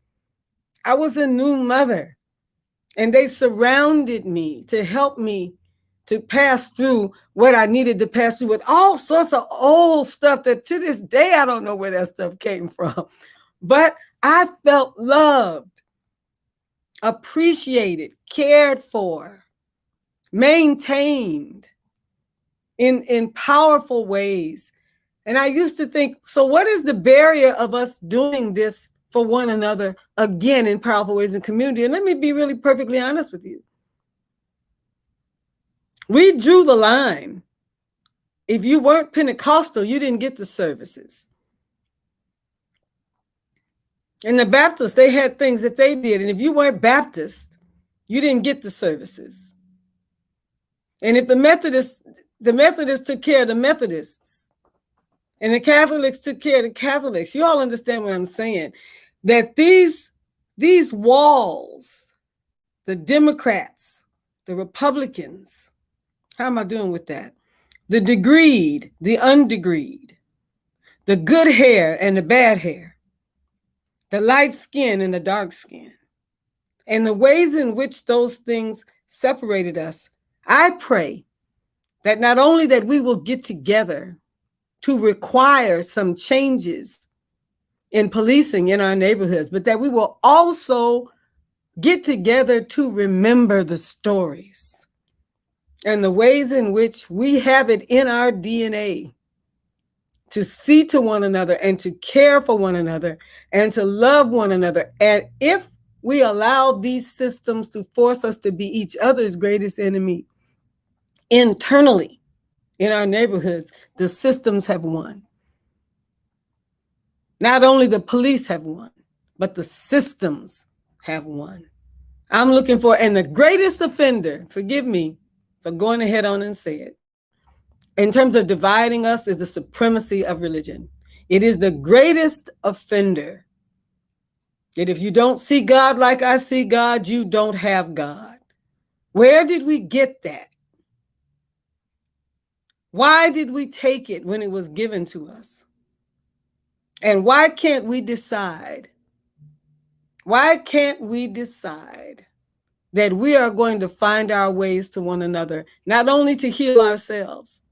I was a new mother. And they surrounded me to help me to pass through what I needed to pass through with all sorts of old stuff that to this day, I don't know where that stuff came from. But I felt loved, appreciated, cared for, maintained in powerful ways. And I used to think, so what is the barrier of us doing this for one another again in powerful ways in community? And let me be really perfectly honest with you. We drew the line. If you weren't Pentecostal, you didn't get the services. And the Baptists, they had things that they did. And if you weren't Baptist, you didn't get the services. And if the Methodists took care of the Methodists, and the Catholics took care of the Catholics, you all understand what I'm saying. That these walls, the Democrats, the Republicans, how am I doing with that? The degreed, the undegreed, the good hair and the bad hair, the light skin and the dark skin, and the ways in which those things separated us, I pray that not only that we will get together to require some changes in policing in our neighborhoods, but that we will also get together to remember the stories and the ways in which we have it in our DNA to see to one another and to care for one another and to love one another. And if we allow these systems to force us to be each other's greatest enemy internally in our neighborhoods, the systems have won. Not only the police have won, but the systems have won. I'm looking for, and the greatest offender, forgive me for going ahead on and say it, in terms of dividing us, is the supremacy of religion. It is the greatest offender. That if you don't see God like I see God, you don't have God. Where did we get that? Why did we take it when it was given to us? And why can't we decide? Why can't we decide that we are going to find our ways to one another, not only to heal ourselves,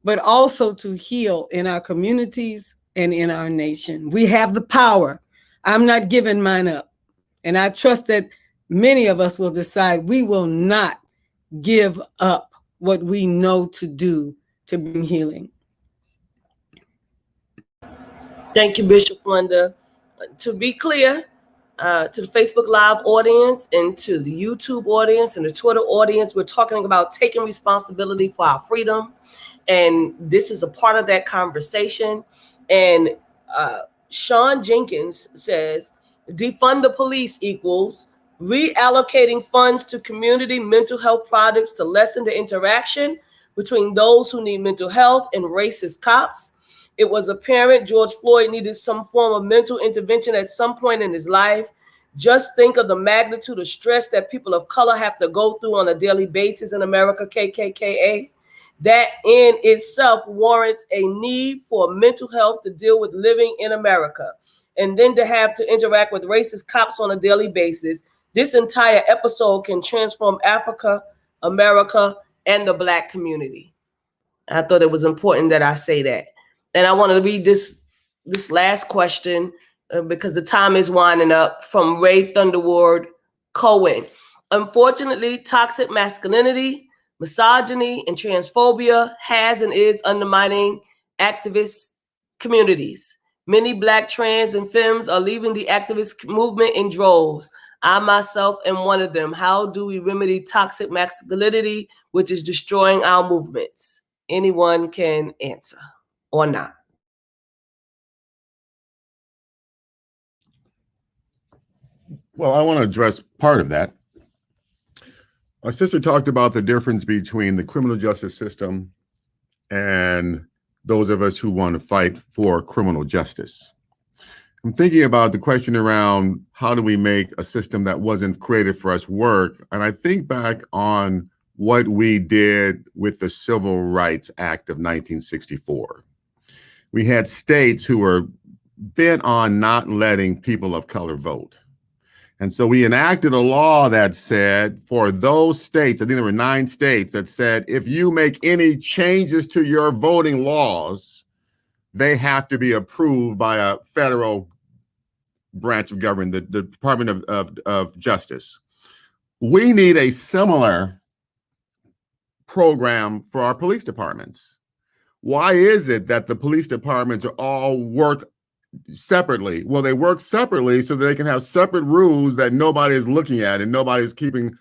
but also to heal in our communities and in our nation? We have the power. I'm not giving mine up. And I trust that many of us will decide we will not give up what we know to do to bring healing. Thank you, Bishop Flunder. To be clear, to the Facebook Live audience and to the YouTube audience and the Twitter audience, we're talking about taking responsibility for our freedom. And this is a part of that conversation. And Sean Jenkins says, defund the police equals reallocating funds to community mental health projects to lessen the interaction between those who need mental health and racist cops. It was apparent George Floyd needed some form of mental intervention at some point in his life. Just think of the magnitude of stress that people of color have to go through on a daily basis in America, KKKA. That in itself warrants a need for mental health to deal with living in America. And then to have to interact with racist cops on a daily basis. This entire episode can transform Africa, America, and the Black community. I thought it was important that I say that. And I want to read this last question because the time is winding up, from Ray Thunderward Cohen. Unfortunately, toxic masculinity, misogyny, and transphobia has and is undermining activist communities. Many Black trans and femmes are leaving the activist movement in droves. I myself am one of them. How do we remedy toxic masculinity, which is destroying our movements? Anyone can answer or not. Well, I want to address part of that. Our sister talked about the difference between the criminal justice system and those of us who want to fight for criminal justice. I'm thinking about the question around how do we make a system that wasn't created for us work? And I think back on what we did with the Civil Rights Act of 1964. We had states who were bent on not letting people of color vote. And so we enacted a law that said for those states, I think there were 9 states, that said, if you make any changes to your voting laws, they have to be approved by a federal branch of government, the Department of Justice. We need a similar program for our police departments. Why is it that the police departments are all work separately? Well, they work separately so that they can have separate rules that nobody is looking at and nobody's keeping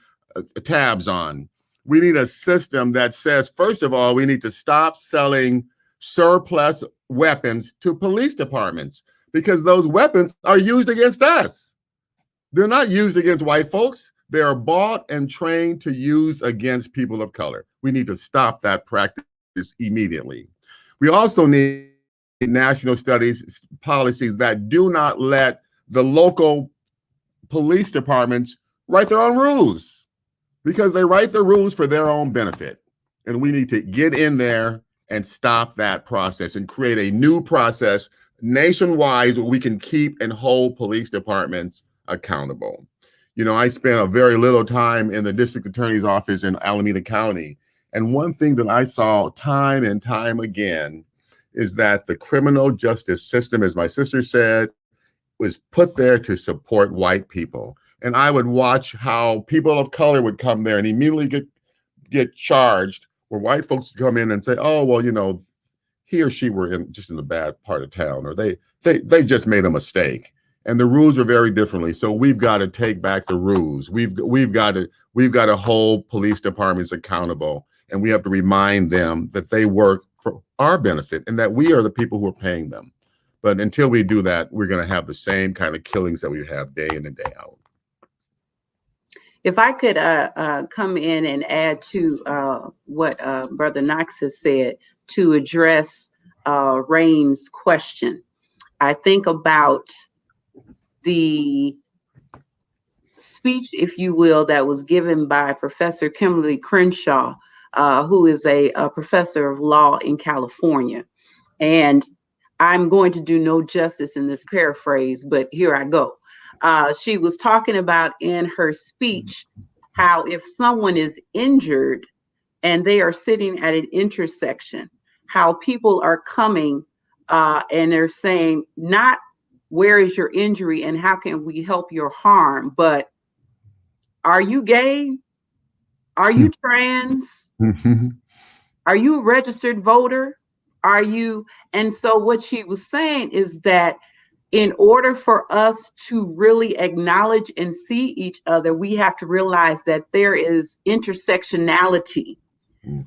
tabs on. We need a system that says, first of all, we need to stop selling surplus weapons to police departments because those weapons are used against us. They're not used against white folks. They are bought and trained to use against people of color. We need to stop that practice immediately. We also need national studies policies that do not let the local police departments write their own rules, because they write the rules for their own benefit. And we need to get in there and stop that process and create a new process nationwide where we can keep and hold police departments accountable. You know, I spent a very little time in the district attorney's office in Alameda County. And one thing that I saw time and time again is that the criminal justice system, as my sister said, was put there to support white people. And I would watch how people of color would come there and immediately get charged, where white folks would come in and say, oh, well, you know, he or she were just in a bad part of town, or they just made a mistake. And the rules are very differently. So we've got to take back the rules. We've got to hold police departments accountable, and we have to remind them that they work for our benefit and that we are the people who are paying them. But until we do that, we're going to have the same kind of killings that we have day in and day out. If I could come in and add to what Brother Knox has said to address Rain's question, I think about the speech, if you will, that was given by Professor Kimberly Crenshaw, who is a professor of law in California. And I'm going to do no justice in this paraphrase, but here I go. She was talking about in her speech how if someone is injured and they are sitting at an intersection, how people are coming and they're saying, not where is your injury and how can we help your harm, but are you gay? Are you trans? Are you a registered voter? Are you? And so what she was saying is that in order for us to really acknowledge and see each other, we have to realize that there is intersectionality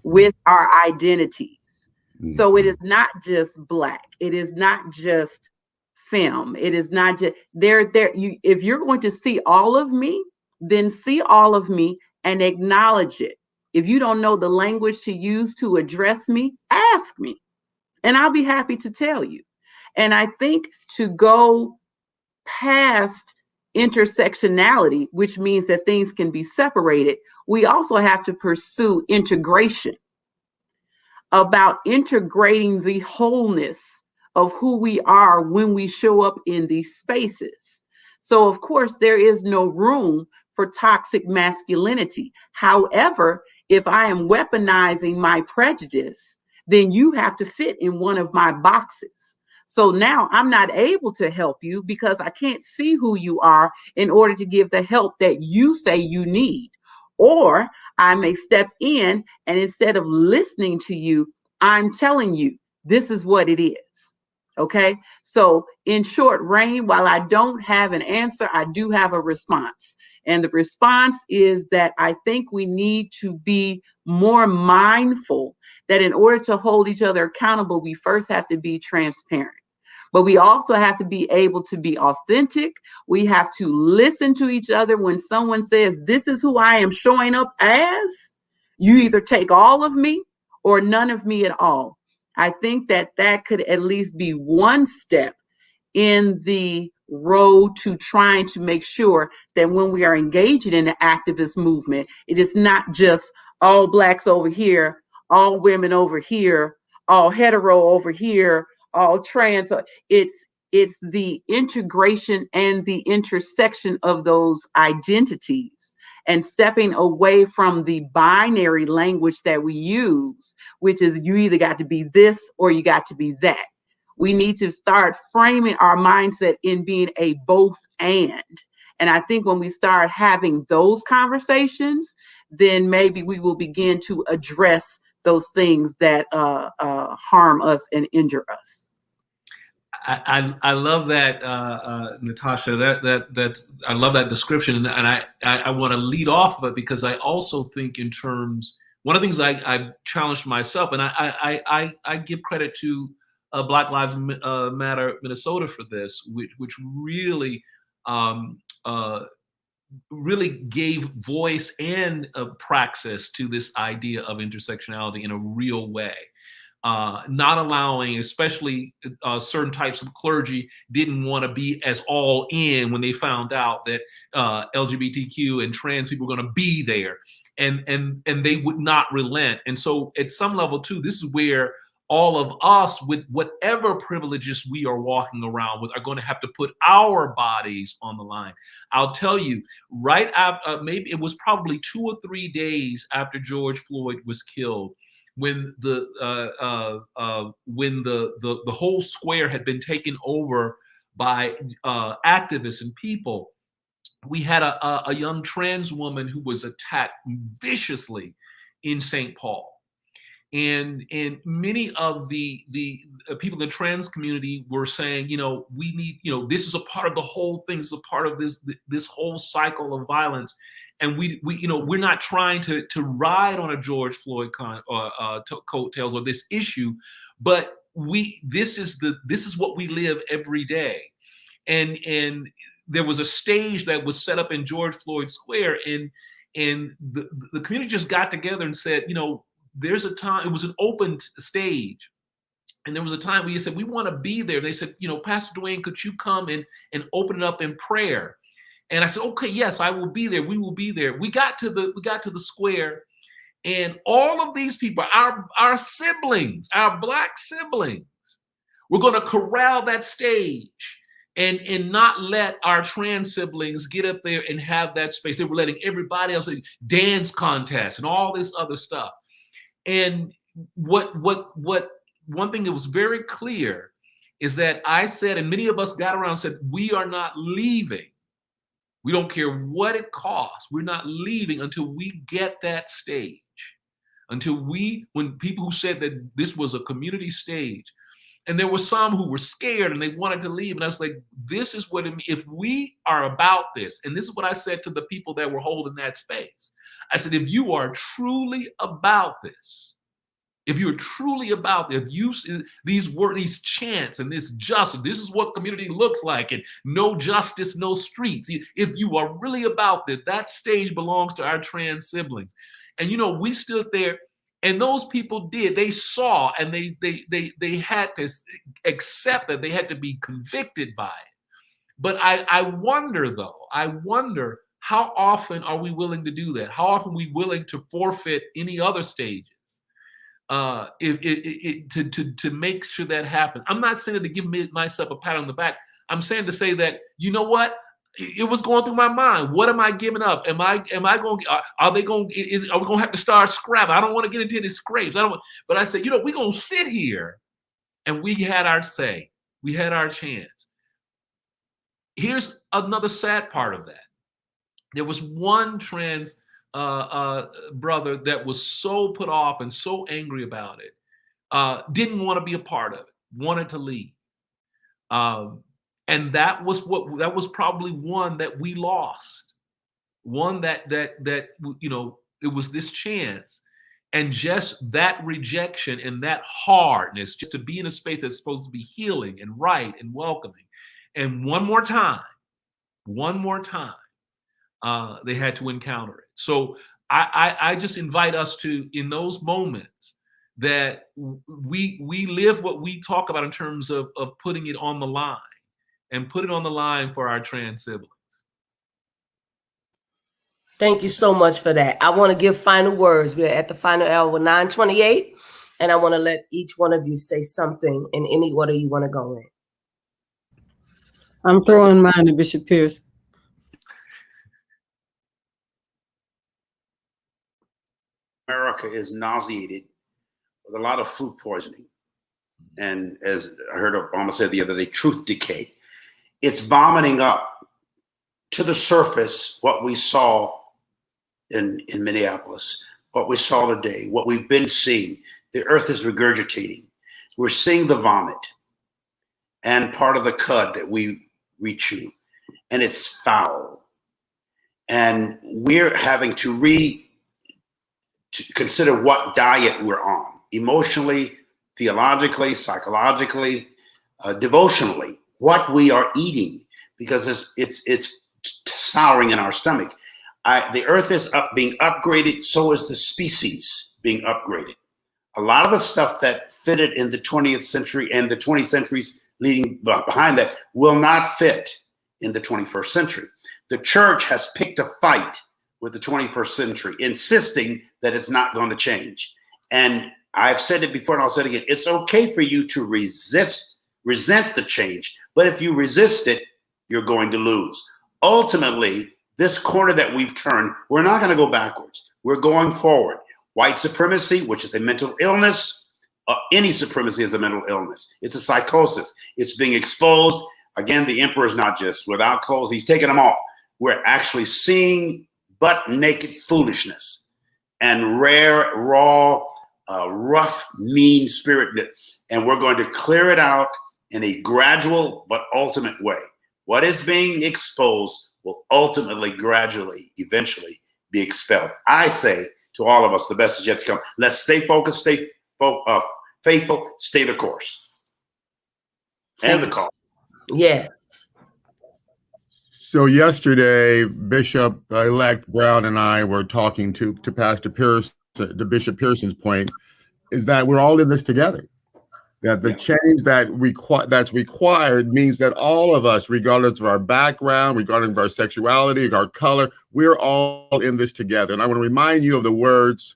with our identities. So it is not just Black. It is not just femme. It is not just if you're going to see all of me, then see all of me and acknowledge it. If you don't know the language to use to address me, ask me, and I'll be happy to tell you. And I think to go past intersectionality, which means that things can be separated, we also have to pursue integration, about integrating the wholeness of who we are when we show up in these spaces. So, of course, there is no room for toxic masculinity. However, if I am weaponizing my prejudice, then you have to fit in one of my boxes. So now I'm not able to help you because I can't see who you are in order to give the help that you say you need. Or I may step in and instead of listening to you, I'm telling you, this is what it is. Okay. So in short, Rain, while I don't have an answer, I do have a response. And the response is that I think we need to be more mindful that in order to hold each other accountable, we first have to be transparent. But we also have to be able to be authentic. We have to listen to each other when someone says, this is who I am showing up as. You either take all of me or none of me at all. I think that that could at least be one step in the road to trying to make sure that when we are engaging in the activist movement, it is not just all Blacks over here, all women over here, all hetero over here, all trans. It's the integration and the intersection of those identities and stepping away from the binary language that we use, which is you either got to be this or you got to be that. We need to start framing our mindset in being a both and. And I think when we start having those conversations, then maybe we will begin to address those things that harm us and injure us. I love that, Natasha. That's I love that description, and I want to lead off of it because I also think in terms. One of the things I challenged myself, and I give credit to Black Lives Matter Minnesota for this, which really really gave voice and praxis to this idea of intersectionality in a real way. Not allowing, especially certain types of clergy didn't want to be as all in when they found out that LGBTQ and trans people were going to be there, and they would not relent. And so at some level too, this is where all of us with whatever privileges we are walking around with are going to have to put our bodies on the line. I'll tell you, right after, maybe it was probably 2 or 3 days after George Floyd was killed, when the whole square had been taken over by activists and people, we had a young trans woman who was attacked viciously in St. Paul. And many of the people in the trans community were saying, we need, this is a part of the whole thing. It's a part of this whole cycle of violence. And we're not trying to ride on a George Floyd coattails or this issue, but this is what we live every day. And there was a stage that was set up in George Floyd Square, and the community just got together and said, there's a time, it was an open stage. And there was a time where you said, we want to be there. They said, Pastor DeWayne, could you come and open it up in prayer? And I said, okay, yes, I will be there. We will be there. We got to the square, and all of these people, our siblings, our Black siblings, we're going to corral that stage and not let our trans siblings get up there and have that space. They were letting everybody else dance contests and all this other stuff. And what one thing that was very clear is that I said, and many of us got around and said, we are not leaving. We don't care what it costs. We're not leaving until we get that stage. When people who said that this was a community stage, and there were some who were scared and they wanted to leave. And I was like, this is what it means. If we are about this, and this is what I said to the people that were holding that space. I said, if you are truly about this, if you're truly about it, if you see these chants and this justice, this is what community looks like, and no justice, no streets. If you are really about it, that stage belongs to our trans siblings. And we stood there, and those people did. They saw, and they had to accept that they had to be convicted by it. But I wonder, though, how often are we willing to do that? How often are we willing to forfeit any other stages to make sure that happens? I'm not saying to give myself a pat on the back. I'm saying to say that, you know what? It was going through my mind. What am I giving up? Are we going to have to start scrapping? I don't want to get into any scrapes. But I said, we're going to sit here, and we had our say. We had our chance. Here's another sad part of that. There was one trans brother that was so put off and so angry about it, didn't want to be a part of it, wanted to leave. And that was probably one that we lost. One that it was this chance, and just that rejection and that hardness, just to be in a space that's supposed to be healing and right and welcoming. And one more time, they had to encounter it. So I just invite us to, in those moments, that we live what we talk about in terms of putting it on the line, and put it on the line for our trans siblings. Thank you so much for that. I want to give final words. We're at the final hour, 9:28, and I want to let each one of you say something in any order you want to go in. I'm throwing mine to Bishop Pearson. America is nauseated with a lot of food poisoning. And as I heard Obama say the other day, truth decay. It's vomiting up to the surface what we saw in Minneapolis, what we saw today, what we've been seeing. The earth is regurgitating. We're seeing the vomit and part of the cud that we chew, and it's foul. And we're having to consider what diet we're on, emotionally, theologically, psychologically, devotionally, what we are eating, because it's souring in our stomach. The earth is being upgraded, so is the species being upgraded. A lot of the stuff that fitted in the 20th century and the 20th centuries leading behind that will not fit in the 21st century. The church has picked a fight with the 21st century, insisting that it's not going to change. And I've said it before and I'll say it again. It's okay for you to resent the change, but if you resist it, you're going to lose. Ultimately, this corner that we've turned, we're not going to go backwards. We're going forward. White supremacy, which is a mental illness, any supremacy is a mental illness. It's a psychosis. It's being exposed. Again, the emperor's not just without clothes. He's taking them off. We're actually seeing butt naked foolishness and rare, raw, rough, mean spirit. And we're going to clear it out in a gradual but ultimate way. What is being exposed will ultimately, gradually, eventually be expelled. I say to all of us, the best is yet to come. Let's stay focused, stay faithful, stay the course. And the call. Yes. So yesterday, Bishop-elect Brown and I were talking to Pastor Pearson, to Bishop Pearson's point, is that we're all in this together. That the change that's required means that all of us, regardless of our background, regardless of our sexuality, our color, we're all in this together. And I want to remind you of the words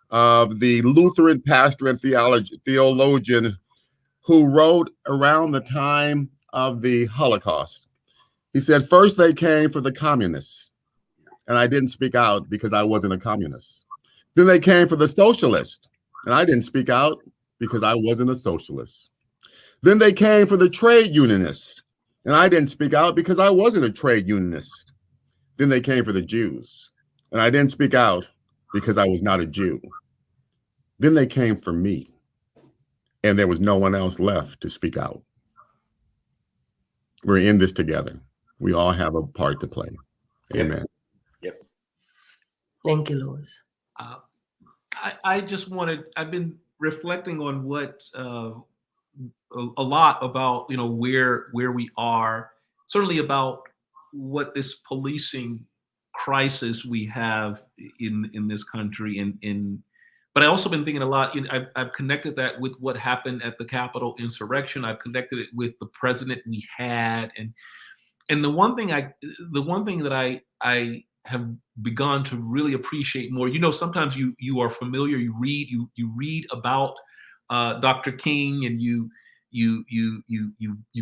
of the Lutheran pastor and theologian who wrote around the time of the Holocaust. He said, first they came for the communists, and I didn't speak out because I wasn't a communist. Then they came for the socialists, and I didn't speak out because I wasn't a socialist. Then they came for the trade unionists, and I didn't speak out because I wasn't a trade unionist. Then they came for the Jews, and I didn't speak out because I was not a Jew. Then they came for me, and there was no one else left to speak out. We're in this together. We all have a part to play. Amen. Yep. Thank you, Louis. I just wanted, I've been reflecting on what a lot about, you know, where we are, certainly about what this policing crisis we have in this country, but I also been thinking a lot, I've connected that with what happened at the Capitol insurrection. I've connected it with the president we had, and the one thing that I have begun to really appreciate more. You know, sometimes you are familiar, you read about Dr. King, and you've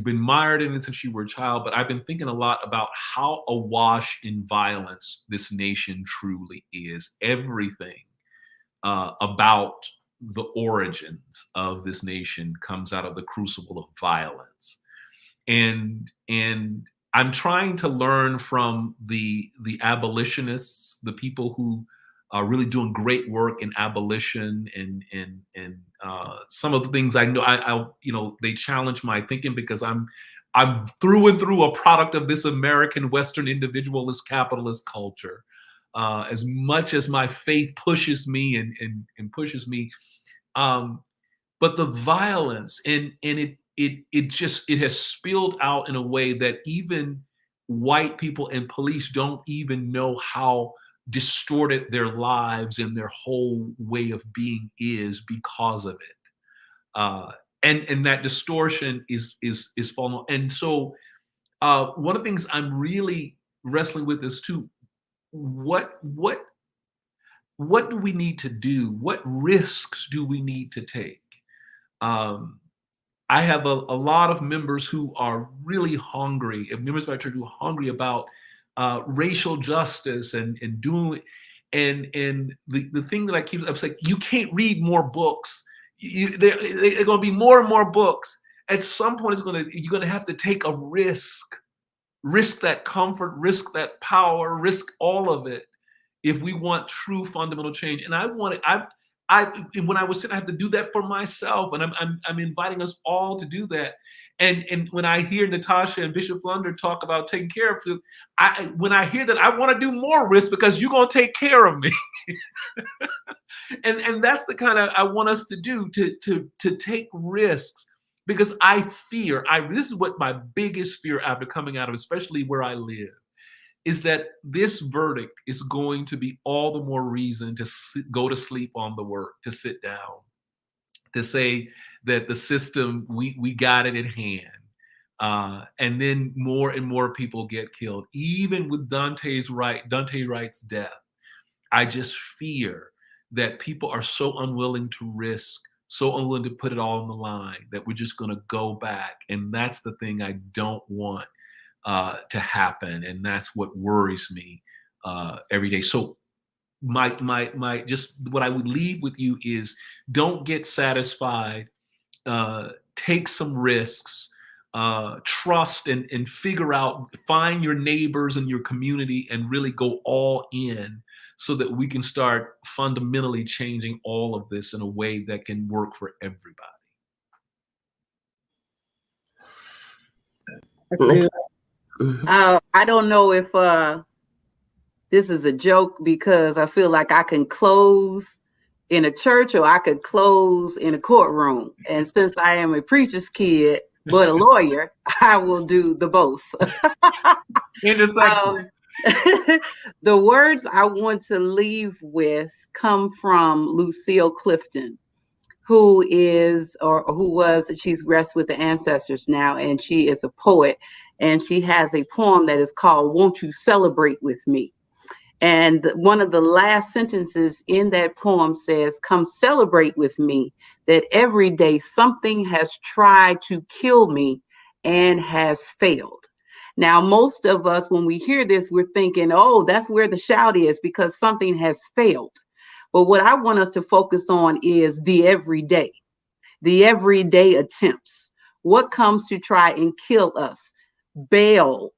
been mired in it since you were a child. But I've been thinking a lot about how awash in violence this nation truly is. Everything about the origins of this nation comes out of the crucible of violence, and I'm trying to learn from the abolitionists, the people who are really doing great work in abolition, and some of the things I know, I you know, they challenge my thinking because I'm through and through a product of this American Western individualist capitalist culture. As much as my faith pushes me and pushes me, but the violence and it has spilled out in a way that even white people and police don't even know how distorted their lives and their whole way of being is because of it. And that distortion is falling. And so one of the things I'm really wrestling with is too, what do we need to do? What risks do we need to take? I have a lot of members who are really hungry, members of my church who are hungry about racial justice and doing, and the thing that I keep, I'm like, you can't read more books. They're going to be more and more books. At some point, you're going to have to take a risk that comfort, risk that power, risk all of it, if we want true fundamental change. And when I was sitting, I have to do that for myself, and I'm inviting us all to do that. And when I hear Natasha and Bishop Flunder talk about taking care of you, when I hear that, I want to do more risk because you're gonna take care of me. and that's the kind of I want us to do, to take risks, because I fear. This is what my biggest fear after coming out of, especially where I live, is that this verdict is going to be all the more reason to go to sleep on the work, to sit down, to say that the system, we got it in hand. And then more and more people get killed. Even with Dante Wright's death, I just fear that people are so unwilling to risk, so unwilling to put it all on the line, that we're just going to go back. And that's the thing I don't want to happen. And that's what worries me every day. So my just what I would leave with you is, don't get satisfied. Take some risks. Trust and figure out, find your neighbors and your community and really go all in, so that we can start fundamentally changing all of this in a way that can work for everybody. That's good. I don't know if this is a joke, because I feel like I can close in a church or I could close in a courtroom. And since I am a preacher's kid, but a lawyer, I will do the both. Intersectional. The words I want to leave with come from Lucille Clifton, who was, she's rests with the ancestors now, and she is a poet, and she has a poem that is called "Won't You Celebrate With Me?" And one of the last sentences in that poem says, "Come celebrate with me that every day something has tried to kill me and has failed." Now, most of us, when we hear this, we're thinking, oh, that's where the shout is, because something has failed. But what I want us to focus on is the everyday attempts. What comes to try and kill us? Bail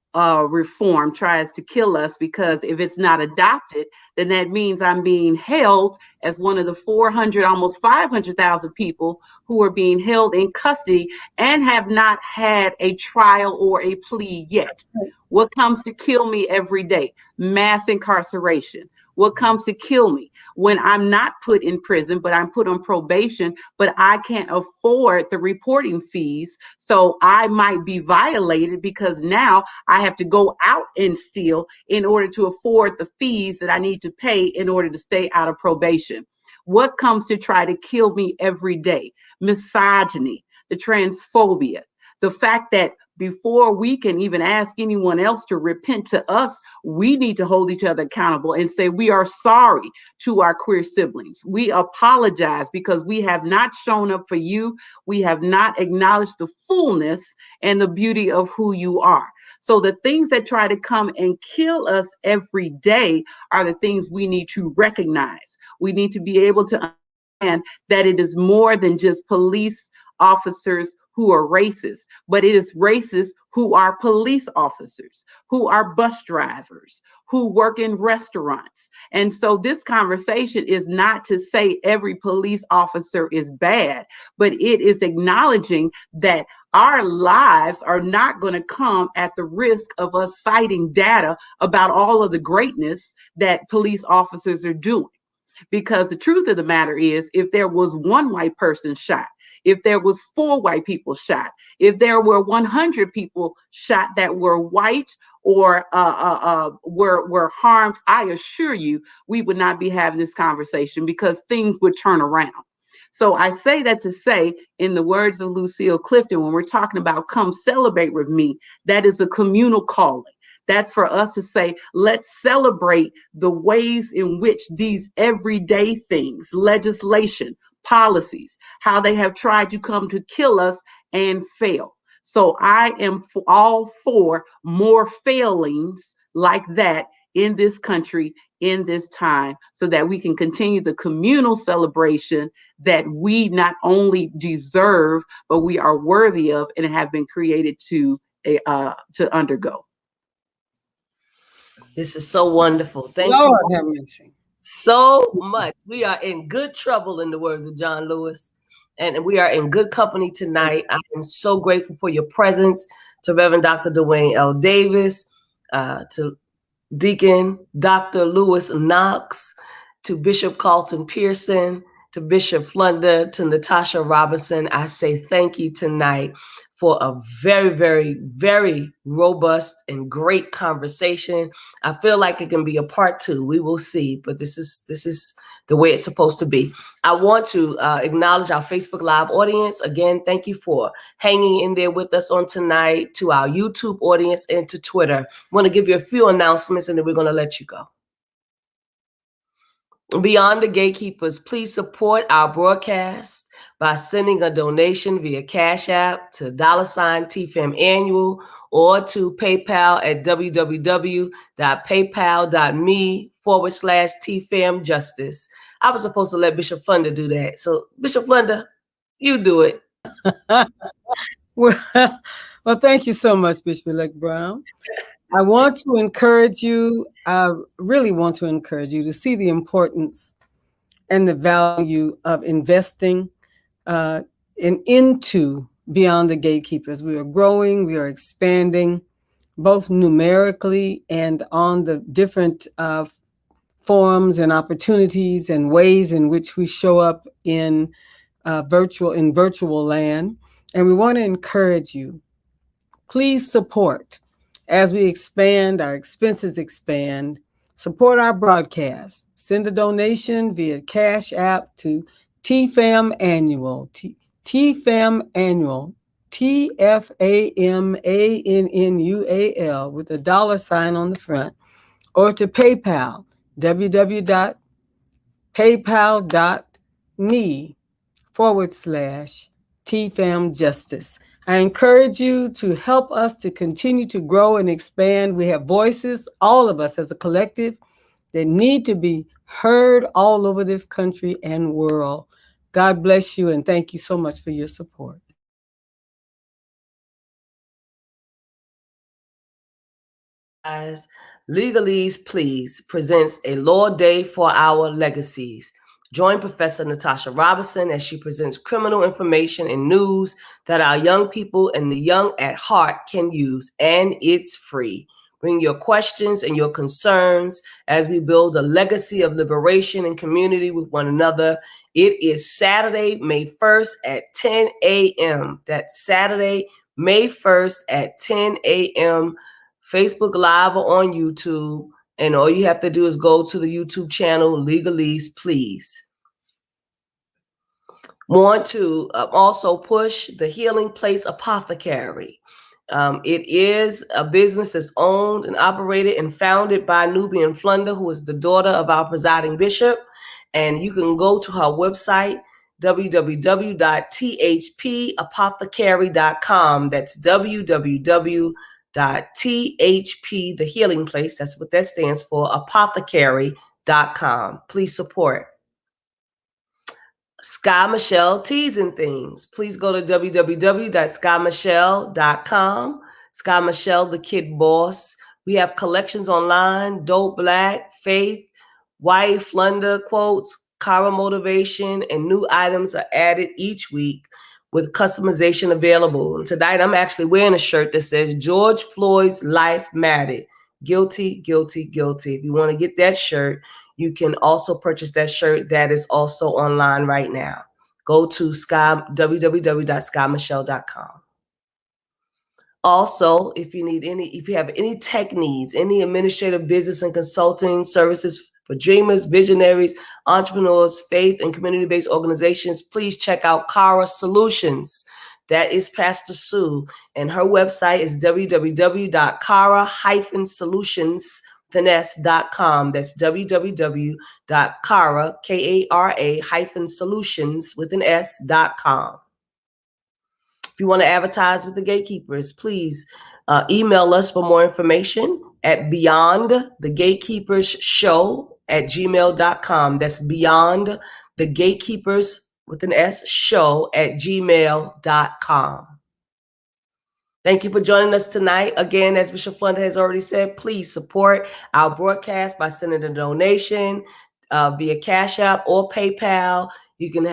reform tries to kill us, because if it's not adopted, then that means I'm being held as one of the 400, almost 500,000 people who are being held in custody and have not had a trial or a plea yet. What comes to kill me every day? Mass incarceration. What comes to kill me? When I'm not put in prison, but I'm put on probation, but I can't afford the reporting fees. So I might be violated, because now I have to go out and steal in order to afford the fees that I need to pay in order to stay out of probation. What comes to try to kill me every day? Misogyny, the transphobia, the fact that before we can even ask anyone else to repent to us, we need to hold each other accountable and say we are sorry to our queer siblings. We apologize because we have not shown up for you. We have not acknowledged the fullness and the beauty of who you are. So the things that try to come and kill us every day are the things we need to recognize. We need to be able to understand that it is more than just police officers who are racist, but it is racists who are police officers, who are bus drivers, who work in restaurants. And so this conversation is not to say every police officer is bad, but it is acknowledging that our lives are not going to come at the risk of us citing data about all of the greatness that police officers are doing. Because the truth of the matter is, if there was one white person shot, if there was 4 white people shot, if there were 100 people shot that were white or were harmed, I assure you, we would not be having this conversation, because things would turn around. So I say that to say, in the words of Lucille Clifton, when we're talking about come celebrate with me, that is a communal calling. That's for us to say, let's celebrate the ways in which these everyday things, legislation, policies, how they have tried to come to kill us and fail. So I am all for more failings like that in this country, in this time, so that we can continue the communal celebration that we not only deserve, but we are worthy of and have been created to undergo. This is so wonderful. Thank Lord you have mercy. so much. We are in good trouble, in the words of John Lewis, and we are in good company tonight. I am so grateful for your presence, to Reverend Dr. DeWayne L. Davis, to Deacon Dr. Lewis Knox, to Bishop Carlton Pearson, to Bishop Flunder, to Natasha Robinson. I say thank you tonight for a very, very, very robust and great conversation. I feel like it can be a part 2. We will see, but this is the way it's supposed to be. I want to acknowledge our Facebook Live audience. Again, thank you for hanging in there with us on tonight, to our YouTube audience and to Twitter. I want to give you a few announcements and then we're going to let you go. Beyond the Gatekeepers, please support our broadcast by sending a donation via Cash App to $TFAM Annual or to PayPal at www.paypal.me/TFAM Justice. I was supposed to let Bishop Flunder do that. So, Bishop Flunder, you do it. Well, thank you so much, Bishop-elect Brown. I want to encourage you, I really want to encourage you to see the importance and the value of investing into Beyond the Gatekeepers. We are growing, we are expanding, both numerically and on the different forms and opportunities and ways in which we show up in virtual land. And we want to encourage you, please support as we expand, our expenses expand. Support our broadcast. Send a donation via Cash App to TFAM Annual, TFAM Annual, TFAMANNUAL with a $ on the front, or to PayPal, www.paypal.me/TFAM Justice. I encourage you to help us to continue to grow and expand. We have voices, all of us as a collective, that need to be heard all over this country and world. God bless you, and thank you so much for your support. Legalese Please presents a Law Day for Our Legacies. Join Professor Natasha Robinson as she presents criminal information and news that our young people and the young at heart can use, and it's free. Bring your questions and your concerns as we build a legacy of liberation and community with one another. It is Saturday, May 1st at 10 a.m. That's Saturday, May 1st at 10 a.m. Facebook Live or on YouTube. And all you have to do is go to the YouTube channel, Legalese Please. Want to also push the Healing Place Apothecary. It is a business that's owned and operated and founded by Nubian Flunder, who is the daughter of our presiding bishop. And you can go to her website, www.thpapothecary.com. That's www.THP, the Healing Place, that's what that stands for, apothecary.com. Please support. Sky Michelle Teas and Things. Please go to www.skymichelle.com. Sky Michelle, the Kid Boss. We have collections online, Dope Black, Faith, White, Flunder quotes, Kara Motivation, and new items are added each week with customization available. And tonight I'm actually wearing a shirt that says George Floyd's life mattered. Guilty, guilty, guilty. If you want to get that shirt, you can also purchase that shirt that is also online right now. Go to www.skymichelle.com. Also, if you have any tech needs, any administrative business and consulting services for dreamers, visionaries, entrepreneurs, faith, and community-based organizations, please check out Kara Solutions. That is Pastor Sue, and her website is www.kara-solutions.com. That's www.kara-solutions.com. If you want to advertise with the Gatekeepers, please email us for more information at beyondthegatekeepersshow@gmail.com. That's beyond the gatekeepers with an S show@gmail.com. Thank you for joining us tonight. Again, as Bishop Flunder has already said, please support our broadcast by sending a donation via Cash App or PayPal. You can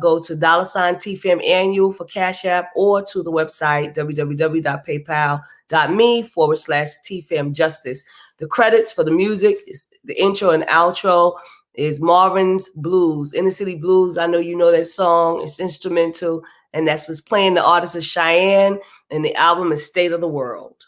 go to $TFAM Annual for Cash App or to the website www.paypal.me/TFAM Justice. The credits for the music, is the intro and outro, is Marvin's Blues, Inner City Blues. I know you know that song. It's instrumental, and that's what's playing. The artist is Cheyenne, and the album is State of the World.